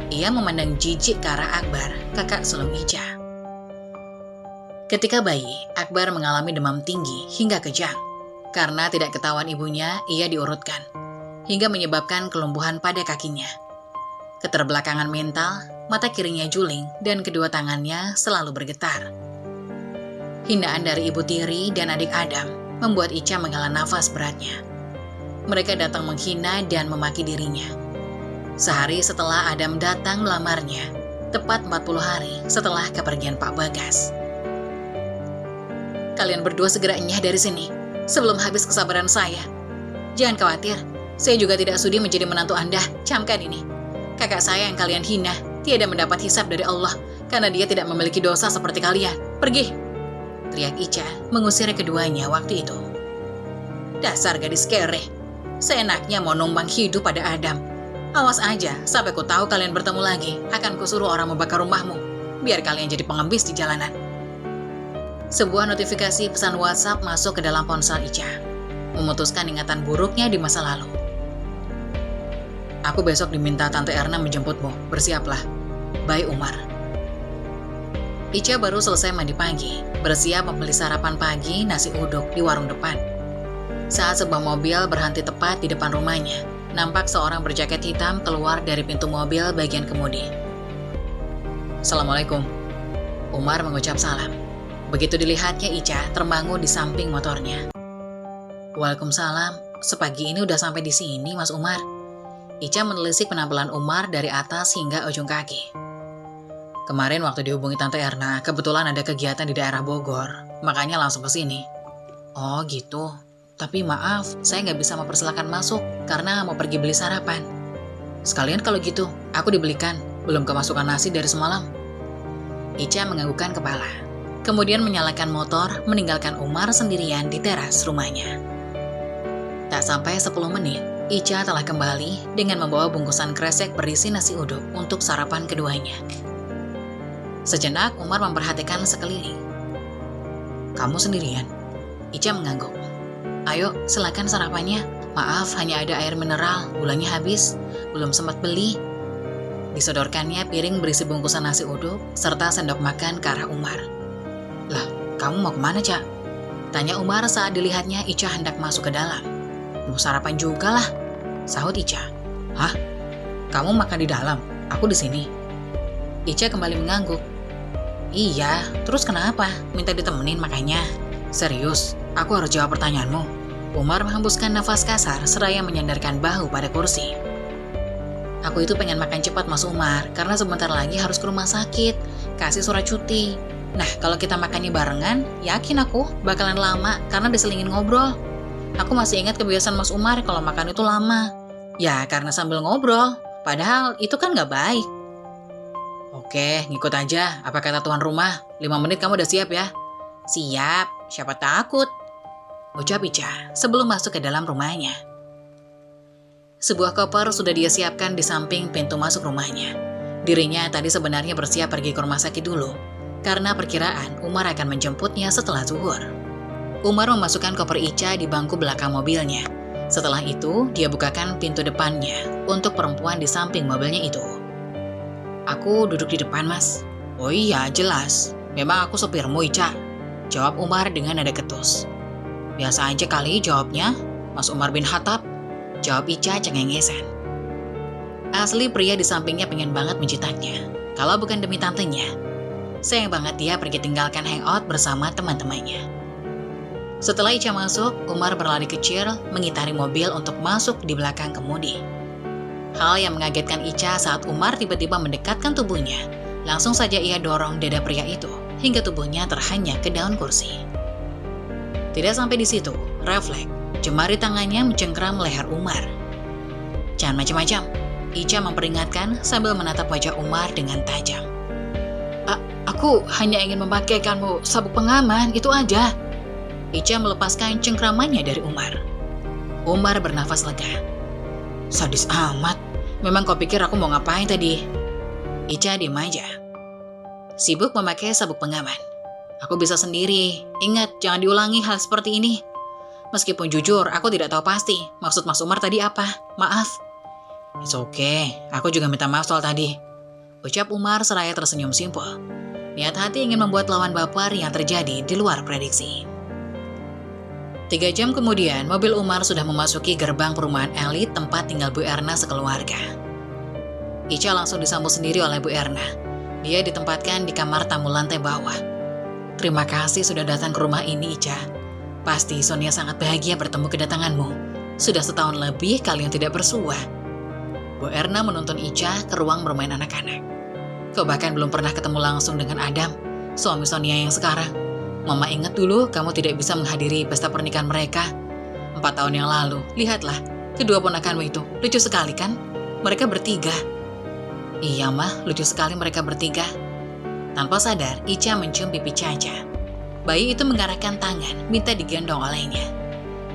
Ia memandang jijik ke arah Akbar, kakak sulung Ica. Ketika bayi, Akbar mengalami demam tinggi hingga kejang. Karena tidak ketahuan ibunya, ia diurutkan, hingga menyebabkan kelumpuhan pada kakinya. Keterbelakangan mental, mata kirinya juling, dan kedua tangannya selalu bergetar. Hinaan dari ibu tiri dan adik Adam membuat Ica menghela nafas beratnya. Mereka datang menghina dan memaki dirinya. Sehari setelah Adam datang melamarnya, tepat 40 hari setelah kepergian Pak Bagas. Kalian berdua segera enyah dari sini, sebelum habis kesabaran saya. Jangan khawatir, saya juga tidak sudi menjadi menantu Anda, camkan ini. Kakak saya yang kalian hina, tiada mendapat hisab dari Allah, karena dia tidak memiliki dosa seperti kalian. Pergi! Teriak Ica mengusir keduanya waktu itu. Dasar gadis kere, seenaknya mau numpang hidup pada Adam. Awas aja, sampai ku tahu kalian bertemu lagi, akan kusuruh orang membakar rumahmu, biar kalian jadi pengemis di jalanan. Sebuah notifikasi pesan WhatsApp masuk ke dalam ponsel Ica, memutuskan ingatan buruknya di masa lalu. Aku besok diminta Tante Erna menjemputmu, bersiaplah. Bye Umar. Ica baru selesai mandi pagi, bersiap membeli sarapan pagi nasi uduk di warung depan. Saat sebuah mobil berhenti tepat di depan rumahnya, nampak seorang berjaket hitam keluar dari pintu mobil bagian kemudi. Assalamualaikum. Umar mengucap salam. Begitu dilihatnya Ica termangu di samping motornya. Waalaikumsalam, sepagi ini udah sampai di sini Mas Umar. Ica menelisik penampilan Umar dari atas hingga ujung kaki. Kemarin waktu dihubungi Tante Erna, kebetulan ada kegiatan di daerah Bogor, makanya langsung ke sini. Oh gitu, tapi maaf, saya nggak bisa mempersilahkan masuk karena mau pergi beli sarapan. Sekalian kalau gitu, aku dibelikan, belum kemasukan nasi dari semalam. Ica menganggukkan kepala, kemudian menyalakan motor, meninggalkan Umar sendirian di teras rumahnya. Tak sampai 10 menit, Ica telah kembali dengan membawa bungkusan kresek berisi nasi uduk untuk sarapan keduanya. Sejenak Umar memperhatikan sekeliling. Kamu sendirian? Ica mengangguk. Ayo, silakan sarapannya. Maaf, hanya ada air mineral, gulanya habis, belum sempat beli. Disodorkannya piring berisi bungkusan nasi uduk, serta sendok makan ke arah Umar. Lah, kamu mau kemana, Cak? Tanya Umar saat dilihatnya Ica hendak masuk ke dalam. Mau sarapan juga lah, sahut Ica. Hah? Kamu makan di dalam? Aku di sini. Ica kembali mengangguk. Iya, terus kenapa? Minta ditemenin makanya. Serius, aku harus jawab pertanyaanmu. Umar menghembuskan nafas kasar seraya menyandarkan bahu pada kursi. Aku itu pengen makan cepat Mas Umar, karena sebentar lagi harus ke rumah sakit, kasih surat cuti. Nah, kalau kita makannya barengan, yakin aku bakalan lama karena diselingin ngobrol. Aku masih ingat kebiasaan Mas Umar kalau makan itu lama. Ya, karena sambil ngobrol. Padahal itu kan nggak baik. Oke, ngikut aja. Apa kata tuan rumah? 5 menit kamu udah siap ya? Siap, siapa takut? Ucap Ica sebelum masuk ke dalam rumahnya. Sebuah koper sudah dia siapkan di samping pintu masuk rumahnya. Dirinya tadi sebenarnya bersiap pergi ke rumah sakit dulu, karena perkiraan Umar akan menjemputnya setelah zuhur. Umar memasukkan koper Ica di bangku belakang mobilnya. Setelah itu, dia bukakan pintu depannya untuk perempuan di samping mobilnya itu. Aku duduk di depan, Mas. Oh iya, jelas. Memang aku sopirmu, Ica. Jawab Umar dengan nada ketus. Biasa aja kali jawabnya, Mas Umar bin Khattab. Jawab Ica cengengesan. Asli pria di sampingnya pengen banget menjitaknya. Kalau bukan demi tantenya. Sayang banget dia pergi tinggalkan hangout bersama teman-temannya. Setelah Ica masuk, Umar berlari kecil mengitari mobil untuk masuk di belakang kemudi. Hal yang mengagetkan Ica saat Umar tiba-tiba mendekatkan tubuhnya. Langsung saja ia dorong dada pria itu hingga tubuhnya terhanyak ke daun kursi. Tidak sampai di situ, refleks. Jemari tangannya mencengkram leher Umar. Jangan macam-macam, Ica memperingatkan sambil menatap wajah Umar dengan tajam. Aku hanya ingin memakaikanmu sabuk pengaman, itu aja. Ica melepaskan cengkramannya dari Umar. Umar bernafas lega. Sadis amat, memang kau pikir aku mau ngapain tadi? Ica diam aja. Sibuk memakai sabuk pengaman. Aku bisa sendiri, ingat jangan diulangi hal seperti ini. Meskipun jujur, aku tidak tahu pasti maksud Mas Umar tadi apa. Maaf. It's okay, aku juga minta maaf soal tadi. Ucap Umar seraya tersenyum simpul. Niat hati ingin membuat lawan baper yang terjadi di luar prediksi. 3 jam kemudian, mobil Umar sudah memasuki gerbang perumahan elit tempat tinggal Bu Erna sekeluarga. Ica langsung disambut sendiri oleh Bu Erna. Dia ditempatkan di kamar tamu lantai bawah. Terima kasih sudah datang ke rumah ini, Ica. Pasti Sonia sangat bahagia bertemu kedatanganmu. Sudah setahun lebih kalian tidak bersua. Bu Erna menuntun Ica ke ruang bermain anak-anak. Kau bahkan belum pernah ketemu langsung dengan Adam, suami Sonia yang sekarang. Mama ingat dulu kamu tidak bisa menghadiri pesta pernikahan mereka. 4 tahun yang lalu, lihatlah, kedua ponakanmu itu. Lucu sekali kan? Mereka bertiga. Iya mah, lucu sekali mereka bertiga. Tanpa sadar, Ica mencium pipi Caca. Bayi itu mengarahkan tangan, minta digendong olehnya.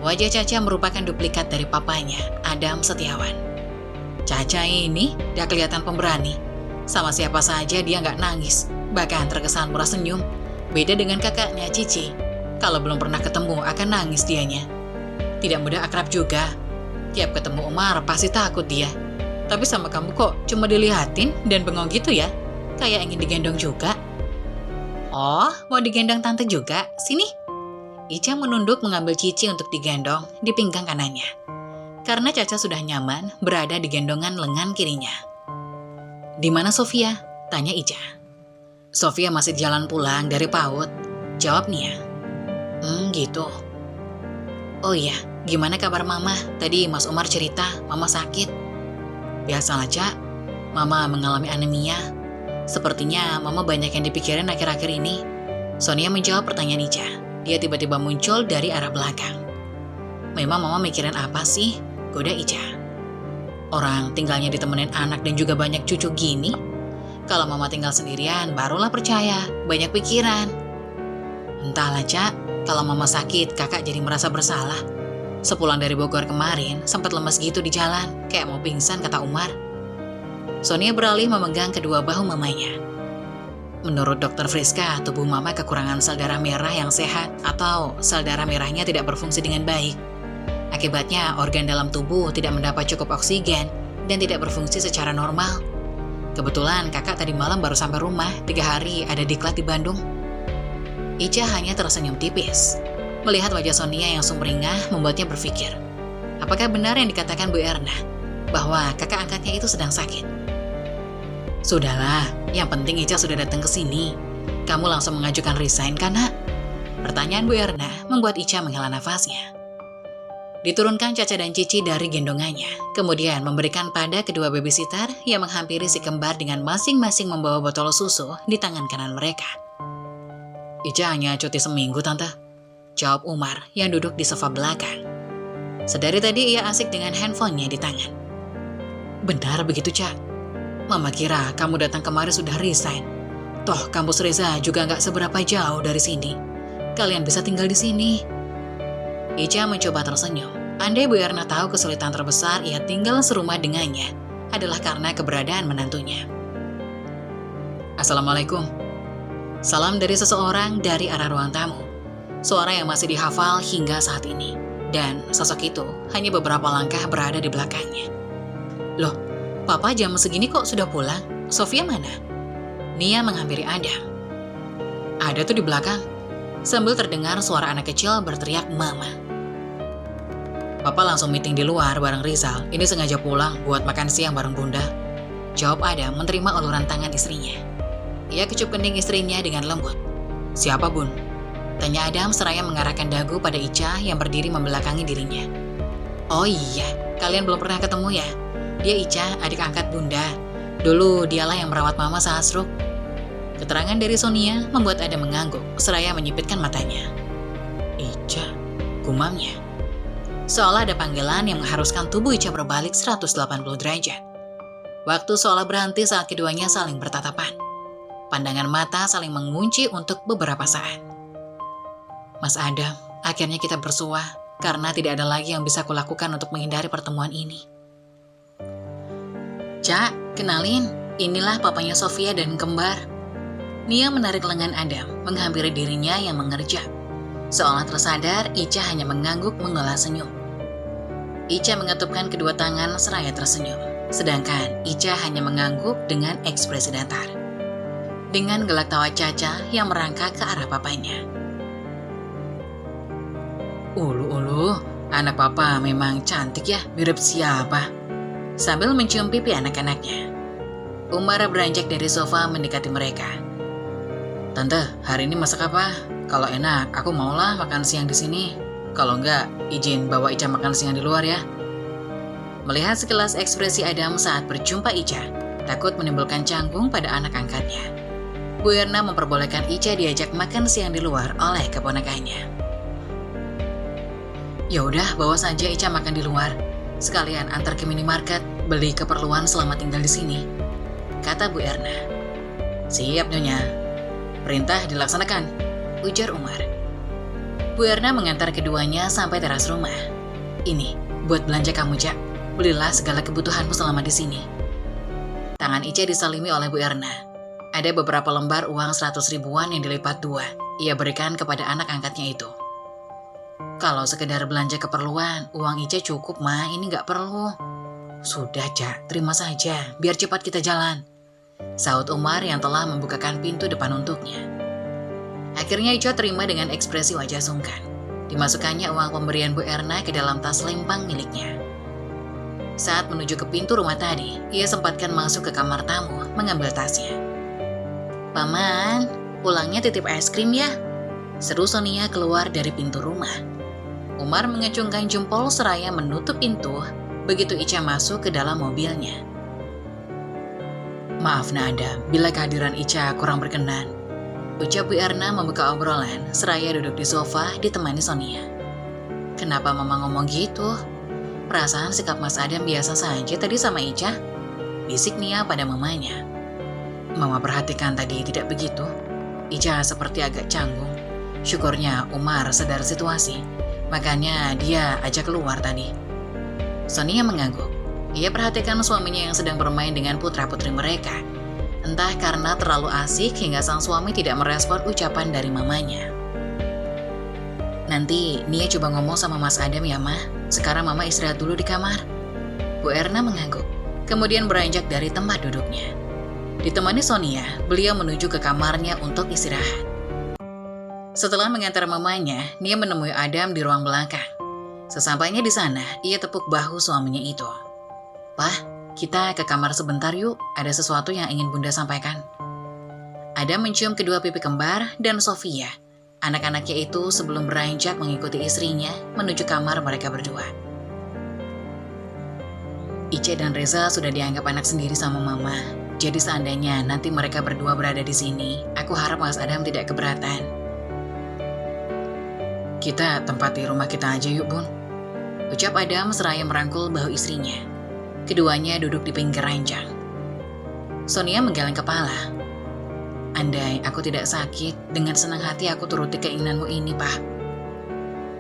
Wajah Caca merupakan duplikat dari papanya, Adam Setiawan. Caca ini gak kelihatan pemberani. Sama siapa saja dia gak nangis, bahkan terkesan murah senyum. Beda dengan kakaknya, Cici. Kalau belum pernah ketemu, akan nangis dianya. Tidak mudah akrab juga. Tiap ketemu Umar, pasti takut dia. Tapi sama kamu kok cuma dilihatin dan bengong gitu ya? Kayak ingin digendong juga. Oh, mau digendong tante juga? Sini. Ica menunduk mengambil Cici untuk digendong di pinggang kanannya. Karena Caca sudah nyaman berada di gendongan lengan kirinya. Di mana Sofia? Tanya Ica. Sofia masih jalan pulang dari PAUD. Jawab Nia. Gitu. Oh iya, gimana kabar Mama? Tadi Mas Umar cerita Mama sakit. Biasalah, Cak. Mama mengalami anemia. Sepertinya Mama banyak yang dipikirin akhir-akhir ini. Sonia menjawab pertanyaan Ica. Dia tiba-tiba muncul dari arah belakang. Memang Mama mikirin apa sih? Goda Ica. Orang tinggalnya ditemenin anak dan juga banyak cucu gini. Kalau Mama tinggal sendirian, barulah percaya. Banyak pikiran. Entahlah, Cak. Kalau Mama sakit, kakak jadi merasa bersalah. Sepulang dari Bogor kemarin, sempat lemas gitu di jalan. Kayak mau pingsan, kata Umar. Sonia beralih memegang kedua bahu mamanya. Menurut dokter Friska, tubuh Mama kekurangan sel darah merah yang sehat atau sel darah merahnya tidak berfungsi dengan baik. Akibatnya, organ dalam tubuh tidak mendapat cukup oksigen dan tidak berfungsi secara normal. Kebetulan kakak tadi malam baru sampai rumah, 3 hari ada diklat di Bandung. Ica hanya tersenyum tipis. Melihat wajah Sonia yang sumringah membuatnya berpikir, apakah benar yang dikatakan Bu Erna, bahwa kakak angkatnya itu sedang sakit? Sudahlah, yang penting Ica sudah datang ke sini. Kamu langsung mengajukan resign kan, Nak? Pertanyaan Bu Erna membuat Ica menghela nafasnya. Diturunkan Caca dan Cici dari gendongannya, kemudian memberikan pada kedua babysitter yang menghampiri si kembar dengan masing-masing membawa botol susu di tangan kanan mereka. Ica hanya cuti seminggu, Tante, jawab Umar yang duduk di sofa belakang. Sedari tadi ia asik dengan handphonenya di tangan. Benar begitu, Cak? Mama kira kamu datang kemari sudah resign. Toh kampus Reza juga nggak seberapa jauh dari sini. Kalian bisa tinggal di sini. Ica mencoba tersenyum. Andai Bu Erna tahu kesulitan terbesar ia tinggal serumah dengannya adalah karena keberadaan menantunya. Assalamualaikum. Salam dari seseorang dari arah ruang tamu. Suara yang masih dihafal hingga saat ini. Dan sosok itu hanya beberapa langkah berada di belakangnya. Loh, Papa jam segini kok sudah pulang? Sofia mana? Nia menghampiri Adam. Ada tuh di belakang. Sambil terdengar suara anak kecil berteriak mama. Papa langsung meeting di luar bareng Rizal. Ini sengaja pulang buat makan siang bareng Bunda. Jawab Adam menerima uluran tangan istrinya. Ia kecup kening istrinya dengan lembut. Siapa, Bun? Tanya Adam seraya mengarahkan dagu pada Ica yang berdiri membelakangi dirinya. Oh iya, kalian belum pernah ketemu ya? Dia Ica, adik angkat Bunda. Dulu dialah yang merawat Mama saat stroke. Keterangan dari Sonia membuat Adam mengangguk, seraya menyipitkan matanya. Ica, gumamnya. Seolah ada panggilan yang mengharuskan tubuh Ica berbalik 180 derajat. Waktu seolah berhenti saat keduanya saling bertatapan. Pandangan mata saling mengunci untuk beberapa saat. Mas Adam, akhirnya kita bersua karena tidak ada lagi yang bisa kulakukan untuk menghindari pertemuan ini. Cak, kenalin, inilah papanya Sofia dan kembar. Nia menarik lengan Adam, menghampiri dirinya yang mengerjap. Seolah tersadar, Ica hanya mengangguk mengolah senyum. Ica mengetupkan kedua tangan seraya tersenyum, sedangkan Ica hanya mengangguk dengan ekspresi datar. Dengan gelak tawa Caca yang merangkak ke arah papanya. Ulu, anak papa memang cantik ya, mirip siapa? Sambil mencium pipi anak-anaknya. Umar beranjak dari sofa mendekati mereka. Tante, hari ini masak apa? Kalau enak, aku maulah makan siang di sini. Kalau enggak, izin bawa Ica makan siang di luar ya. Melihat sekilas ekspresi Adam saat berjumpa Ica, takut menimbulkan canggung pada anak angkatnya. Bu Erna memperbolehkan Ica diajak makan siang di luar oleh keponakannya. Ya udah, bawa saja Ica makan di luar. Sekalian antar ke minimarket, beli keperluan selama tinggal di sini, kata Bu Erna. Siap, Nyonya. Perintah dilaksanakan, ujar Umar. Bu Erna mengantar keduanya sampai teras rumah. Ini, buat belanja kamu, Cak. Belilah segala kebutuhanmu selama di sini. Tangan Ica disalimi oleh Bu Erna. Ada beberapa lembar uang 100 ribuan yang dilipat dua. Ia berikan kepada anak angkatnya itu. Kalau sekedar belanja keperluan, uang Ica cukup, Ma. Ini nggak perlu. Sudah, Cak. Terima saja, biar cepat kita jalan. Saud Umar yang telah membukakan pintu depan untuknya. Akhirnya Ica terima dengan ekspresi wajah sungkan. Dimasukkannya uang pemberian Bu Erna ke dalam tas lempang miliknya. Saat menuju ke pintu rumah tadi, ia sempatkan masuk ke kamar tamu mengambil tasnya. Paman, pulangnya titip es krim ya? Seru Sonia keluar dari pintu rumah. Umar mengacungkan jempol seraya menutup pintu begitu Ica masuk ke dalam mobilnya. Maaf Nada, bila kehadiran Ica kurang berkenan. Ucap Bu Erna membuka obrolan seraya duduk di sofa ditemani Sonia. Kenapa Mama ngomong gitu? Perasaan sikap Mas Adam biasa saja tadi sama Ica? Bisik Nia pada mamanya. Mama perhatikan tadi tidak begitu. Ica seperti agak canggung. Syukurnya Umar sadar situasi, makanya dia ajak keluar tadi. Sonia mengangguk. Ia perhatikan suaminya yang sedang bermain dengan putra-putri mereka. Entah karena terlalu asik hingga sang suami tidak merespon ucapan dari mamanya. Nanti Nia coba ngomong sama Mas Adam ya, Ma. Sekarang Mama istirahat dulu di kamar. Bu Erna mengangguk, kemudian beranjak dari tempat duduknya. Ditemani Sonia, beliau menuju ke kamarnya untuk istirahat. Setelah mengantar mamanya, Nia menemui Adam di ruang belakang. Sesampainya di sana, ia tepuk bahu suaminya itu. Pak, kita ke kamar sebentar yuk, ada sesuatu yang ingin Bunda sampaikan. Adam mencium kedua pipi kembar dan Sofia anak-anaknya itu sebelum beranjak mengikuti istrinya menuju kamar mereka berdua. Ica dan Reza sudah dianggap anak sendiri sama Mama. Jadi seandainya nanti mereka berdua berada di sini, aku harap Mas Adam tidak keberatan. Kita tempati rumah kita aja yuk, Bun. Ucap Adam seraya merangkul bahu istrinya. Keduanya duduk di pinggir ranjang. Sonia menggeleng kepala. Andai aku tidak sakit, dengan senang hati aku turuti keinginanmu ini, Pak.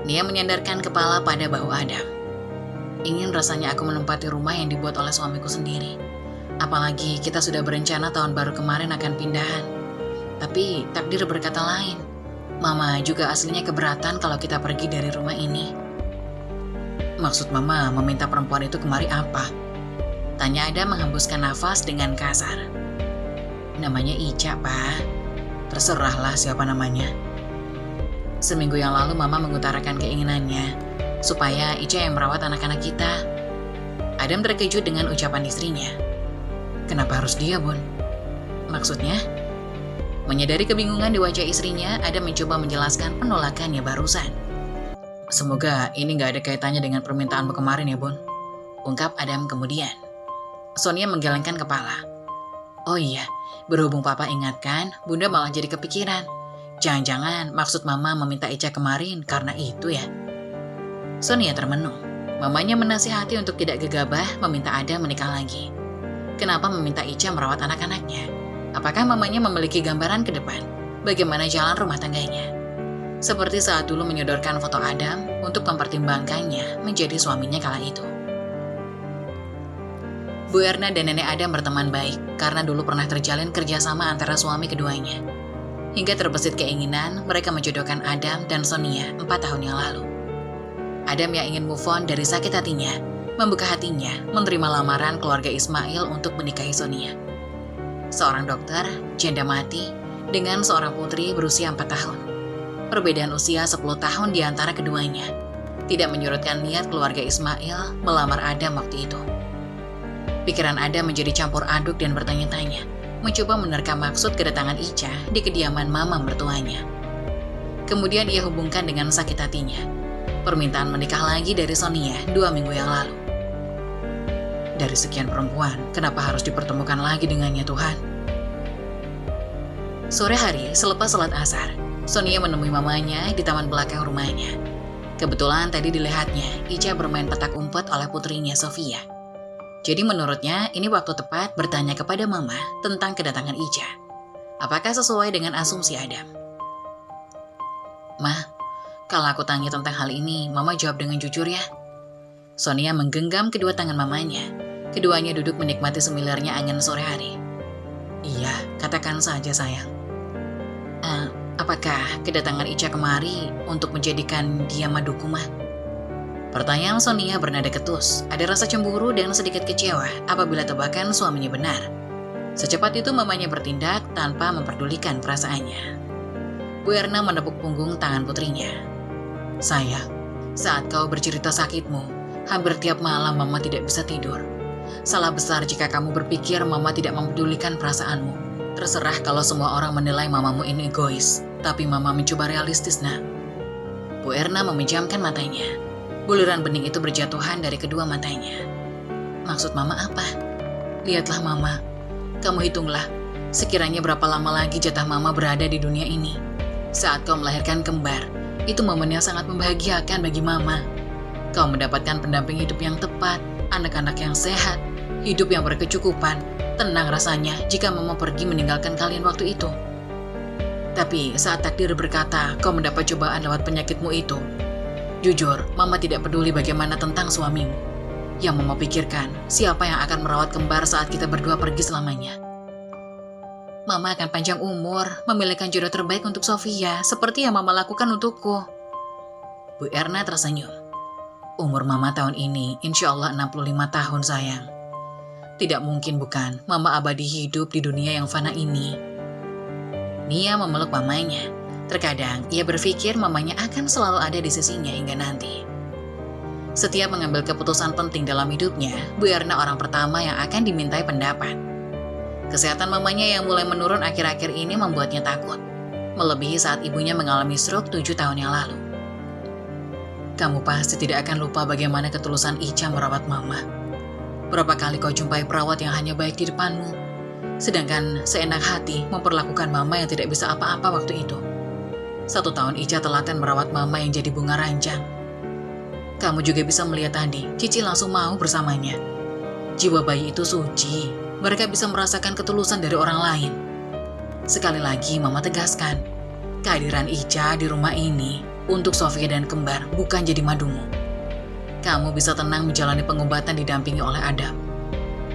Nia menyandarkan kepala pada bahu Adam. Ingin rasanya aku menempati rumah yang dibuat oleh suamiku sendiri. Apalagi kita sudah berencana tahun baru kemarin akan pindahan. Tapi takdir berkata lain. Mama juga aslinya keberatan kalau kita pergi dari rumah ini. Maksud Mama meminta perempuan itu kemari apa? Tanya Adam menghembuskan nafas dengan kasar. Namanya Ica, Pak. Terserahlah siapa namanya. Seminggu yang lalu Mama mengutarakan keinginannya supaya Ica yang merawat anak-anak kita. Adam terkejut dengan ucapan istrinya. Kenapa harus dia, Bun? Maksudnya? Menyadari kebingungan di wajah istrinya, Adam mencoba menjelaskan penolakannya barusan. Semoga ini gak ada kaitannya dengan permintaanmu kemarin ya, Bun. Ungkap Adam kemudian. Sonia menggelengkan kepala. Oh iya, berhubung Papa ingatkan, Bunda malah jadi kepikiran. Jangan-jangan maksud Mama meminta Ica kemarin karena itu ya? Sonia termenung. Mamanya menasihati untuk tidak gegabah meminta Adam menikah lagi. Kenapa meminta Ica merawat anak-anaknya? Apakah mamanya memiliki gambaran ke depan? Bagaimana jalan rumah tangganya? Seperti saat dulu menyodorkan foto Adam untuk mempertimbangkannya menjadi suaminya kala itu. Bu Erna dan Nenek Adam berteman baik karena dulu pernah terjalin kerjasama antara suami keduanya. Hingga terbesit keinginan mereka menjodohkan Adam dan Sonia 4 tahun yang lalu. Adam yang ingin move on dari sakit hatinya, membuka hatinya menerima lamaran keluarga Ismail untuk menikahi Sonia. Seorang dokter, janda mati, dengan seorang putri berusia 4 tahun. Perbedaan usia 10 tahun di antara keduanya tidak menyurutkan niat keluarga Ismail melamar Adam waktu itu. Pikiran Adam menjadi campur aduk dan bertanya-tanya, mencoba menerka maksud kedatangan Ica di kediaman mama mertuanya. Kemudian ia hubungkan dengan sakit hatinya, permintaan menikah lagi dari Sonia 2 minggu yang lalu. Dari sekian perempuan, kenapa harus dipertemukan lagi dengannya Tuhan? Sore hari, selepas sholat asar, Sonia menemui mamanya di taman belakang rumahnya. Kebetulan tadi dilihatnya, Ica bermain petak umpet oleh putrinya Sofia. Jadi menurutnya, ini waktu tepat bertanya kepada Mama tentang kedatangan Ica. Apakah sesuai dengan asumsi Adam? Ma, kalau aku tanya tentang hal ini, Mama jawab dengan jujur ya. Sonia menggenggam kedua tangan mamanya. Keduanya duduk menikmati semilarnya angin sore hari. Iya, katakan saja sayang. Apakah kedatangan Ica kemari untuk menjadikan dia maduku, Ma? Pertanyaan Sonia bernada ketus, ada rasa cemburu dan sedikit kecewa apabila tebakan suaminya benar. Secepat itu mamanya bertindak tanpa memperdulikan perasaannya. Bu Erna menepuk punggung tangan putrinya. Sayang, saat kau bercerita sakitmu, hampir tiap malam Mama tidak bisa tidur. Salah besar jika kamu berpikir Mama tidak mempedulikan perasaanmu. Terserah kalau semua orang menilai mamamu ini egois, tapi Mama mencoba realistis, nak. Bu Erna memejamkan matanya. Buluran bening itu berjatuhan dari kedua matanya. Maksud Mama apa? Lihatlah Mama, kamu hitunglah, sekiranya berapa lama lagi jatah Mama berada di dunia ini. Saat kau melahirkan kembar, itu momen yang sangat membahagiakan bagi Mama. Kau mendapatkan pendamping hidup yang tepat, anak-anak yang sehat, hidup yang berkecukupan. Tenang rasanya jika Mama pergi meninggalkan kalian waktu itu. Tapi saat takdir berkata kau mendapat cobaan lewat penyakitmu itu, jujur, Mama tidak peduli bagaimana tentang suamimu. Yang Mama pikirkan, siapa yang akan merawat kembar saat kita berdua pergi selamanya. Mama akan panjang umur, memilihkan jodoh terbaik untuk Sofia, seperti yang Mama lakukan untukku. Bu Erna tersenyum. Umur Mama tahun ini, insya Allah 65 tahun sayang. Tidak mungkin bukan, Mama abadi hidup di dunia yang fana ini. Nia memeluk mamanya. Terkadang ia berpikir mamanya akan selalu ada di sisinya hingga nanti. Setiap mengambil keputusan penting dalam hidupnya, Bu Erna orang pertama yang akan dimintai pendapat. Kesehatan mamanya yang mulai menurun akhir-akhir ini membuatnya takut. melebihi saat ibunya mengalami stroke 7 tahun yang lalu. Kamu pasti tidak akan lupa bagaimana ketulusan Ica merawat mama. Berapa kali kau jumpai perawat yang hanya baik di depanmu, sedangkan seenak hati memperlakukan mama yang tidak bisa apa-apa waktu itu. 1 tahun Ica telaten merawat mama yang jadi bunga ranjang. Kamu juga bisa melihat tadi, Cici langsung mau bersamanya. Jiwa bayi itu suci, mereka bisa merasakan ketulusan dari orang lain. Sekali lagi Mama tegaskan, kehadiran Ica di rumah ini untuk Sofia dan kembar bukan jadi madumu. Kamu bisa tenang menjalani pengobatan didampingi oleh Adam,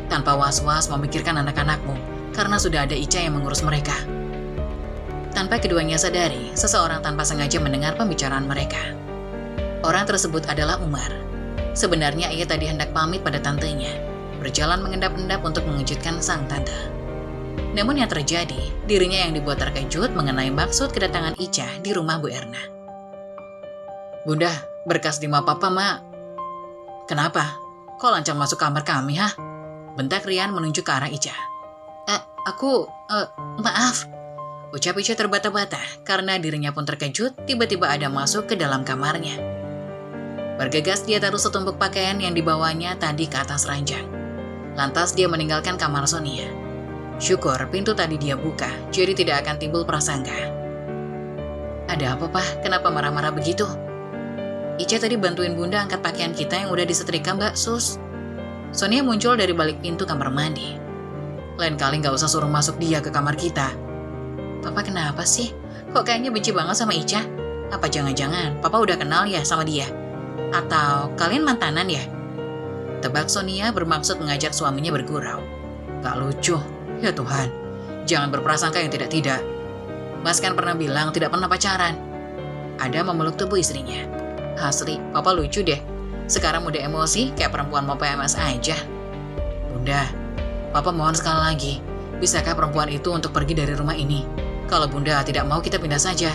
tanpa was-was memikirkan anak-anakmu karena sudah ada Ica yang mengurus mereka. Tanpa keduanya sadari, seseorang tanpa sengaja mendengar pembicaraan mereka. Orang tersebut adalah Umar. Sebenarnya ia tadi hendak pamit pada tantenya, berjalan mengendap-endap untuk mengejutkan sang tante. Namun yang terjadi, dirinya yang dibuat terkejut mengenai maksud kedatangan Ica di rumah Bu Erna. Bunda, berkas lima papa, Mak. Kenapa? Kok lancang masuk kamar kami, ha? Bentak Rian menunjuk ke arah Ica. Maaf. Ucap Ica terbata-bata karena dirinya pun terkejut tiba-tiba ada masuk ke dalam kamarnya. Bergegas dia taruh setumpuk pakaian yang dibawanya tadi ke atas ranjang. Lantas dia meninggalkan kamar Sonia. Syukur pintu tadi dia buka, jadi tidak akan timbul prasangka. Ada apa, Pak? Kenapa marah-marah begitu? Ica tadi bantuin Bunda angkat pakaian kita yang udah disetrika, Mbak Sus. Sonia muncul dari balik pintu kamar mandi. Lain kali nggak usah suruh masuk dia ke kamar kita. Papa kenapa sih? Kok kayaknya benci banget sama Ica? Apa jangan-jangan Papa udah kenal ya sama dia? Atau kalian mantanan ya? Tebak Sonia bermaksud mengajak suaminya bergurau. Gak lucu. Ya Tuhan, jangan berprasangka yang tidak-tidak. Mas kan pernah bilang tidak pernah pacaran. Ada memeluk tubuh istrinya. Asli, Papa lucu deh. Sekarang udah emosi kayak perempuan mau PMS aja. Bunda, Papa mohon sekali lagi, bisakah perempuan itu untuk pergi dari rumah ini? Kalau Bunda tidak mau, kita pindah saja.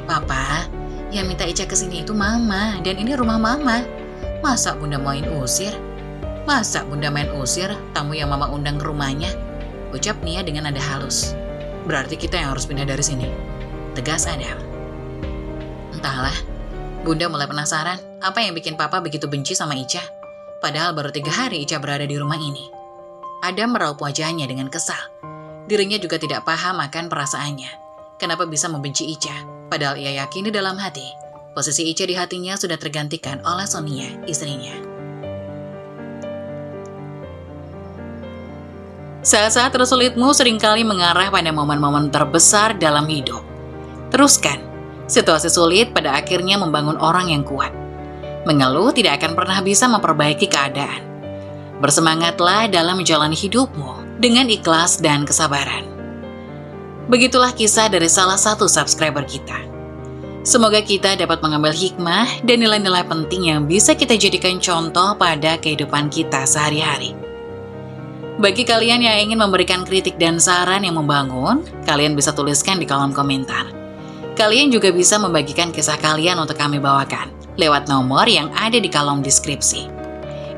Papa, yang minta Ica kesini itu Mama, dan ini rumah Mama. Masa Bunda main usir? Masa Bunda main usir tamu yang Mama undang ke rumahnya? Ucap Nia dengan nada halus. Berarti kita yang harus pindah dari sini. Tegas Adam. Entahlah, Bunda mulai penasaran apa yang bikin Papa begitu benci sama Ica. Padahal baru 3 hari Ica berada di rumah ini. Adam meraup wajahnya dengan kesal. Dirinya juga tidak paham akan perasaannya. Kenapa bisa membenci Ica? Padahal ia yakin di dalam hati, posisi Ica di hatinya sudah tergantikan oleh Sonia, istrinya. Saat-saat tersulitmu seringkali mengarah pada momen-momen terbesar dalam hidup. Teruskan, situasi sulit pada akhirnya membangun orang yang kuat. Mengeluh tidak akan pernah bisa memperbaiki keadaan. Bersemangatlah dalam menjalani hidupmu dengan ikhlas dan kesabaran. Begitulah kisah dari salah satu subscriber kita. Semoga kita dapat mengambil hikmah dan nilai-nilai penting yang bisa kita jadikan contoh pada kehidupan kita sehari-hari. Bagi kalian yang ingin memberikan kritik dan saran yang membangun, kalian bisa tuliskan di kolom komentar. Kalian juga bisa membagikan kisah kalian untuk kami bawakan lewat nomor yang ada di kolom deskripsi.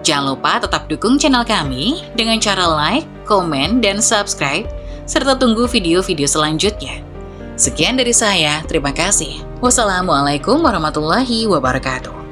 Jangan lupa tetap dukung channel kami dengan cara like, komen, dan subscribe, serta tunggu video-video selanjutnya. Sekian dari saya, terima kasih. Wassalamualaikum warahmatullahi wabarakatuh.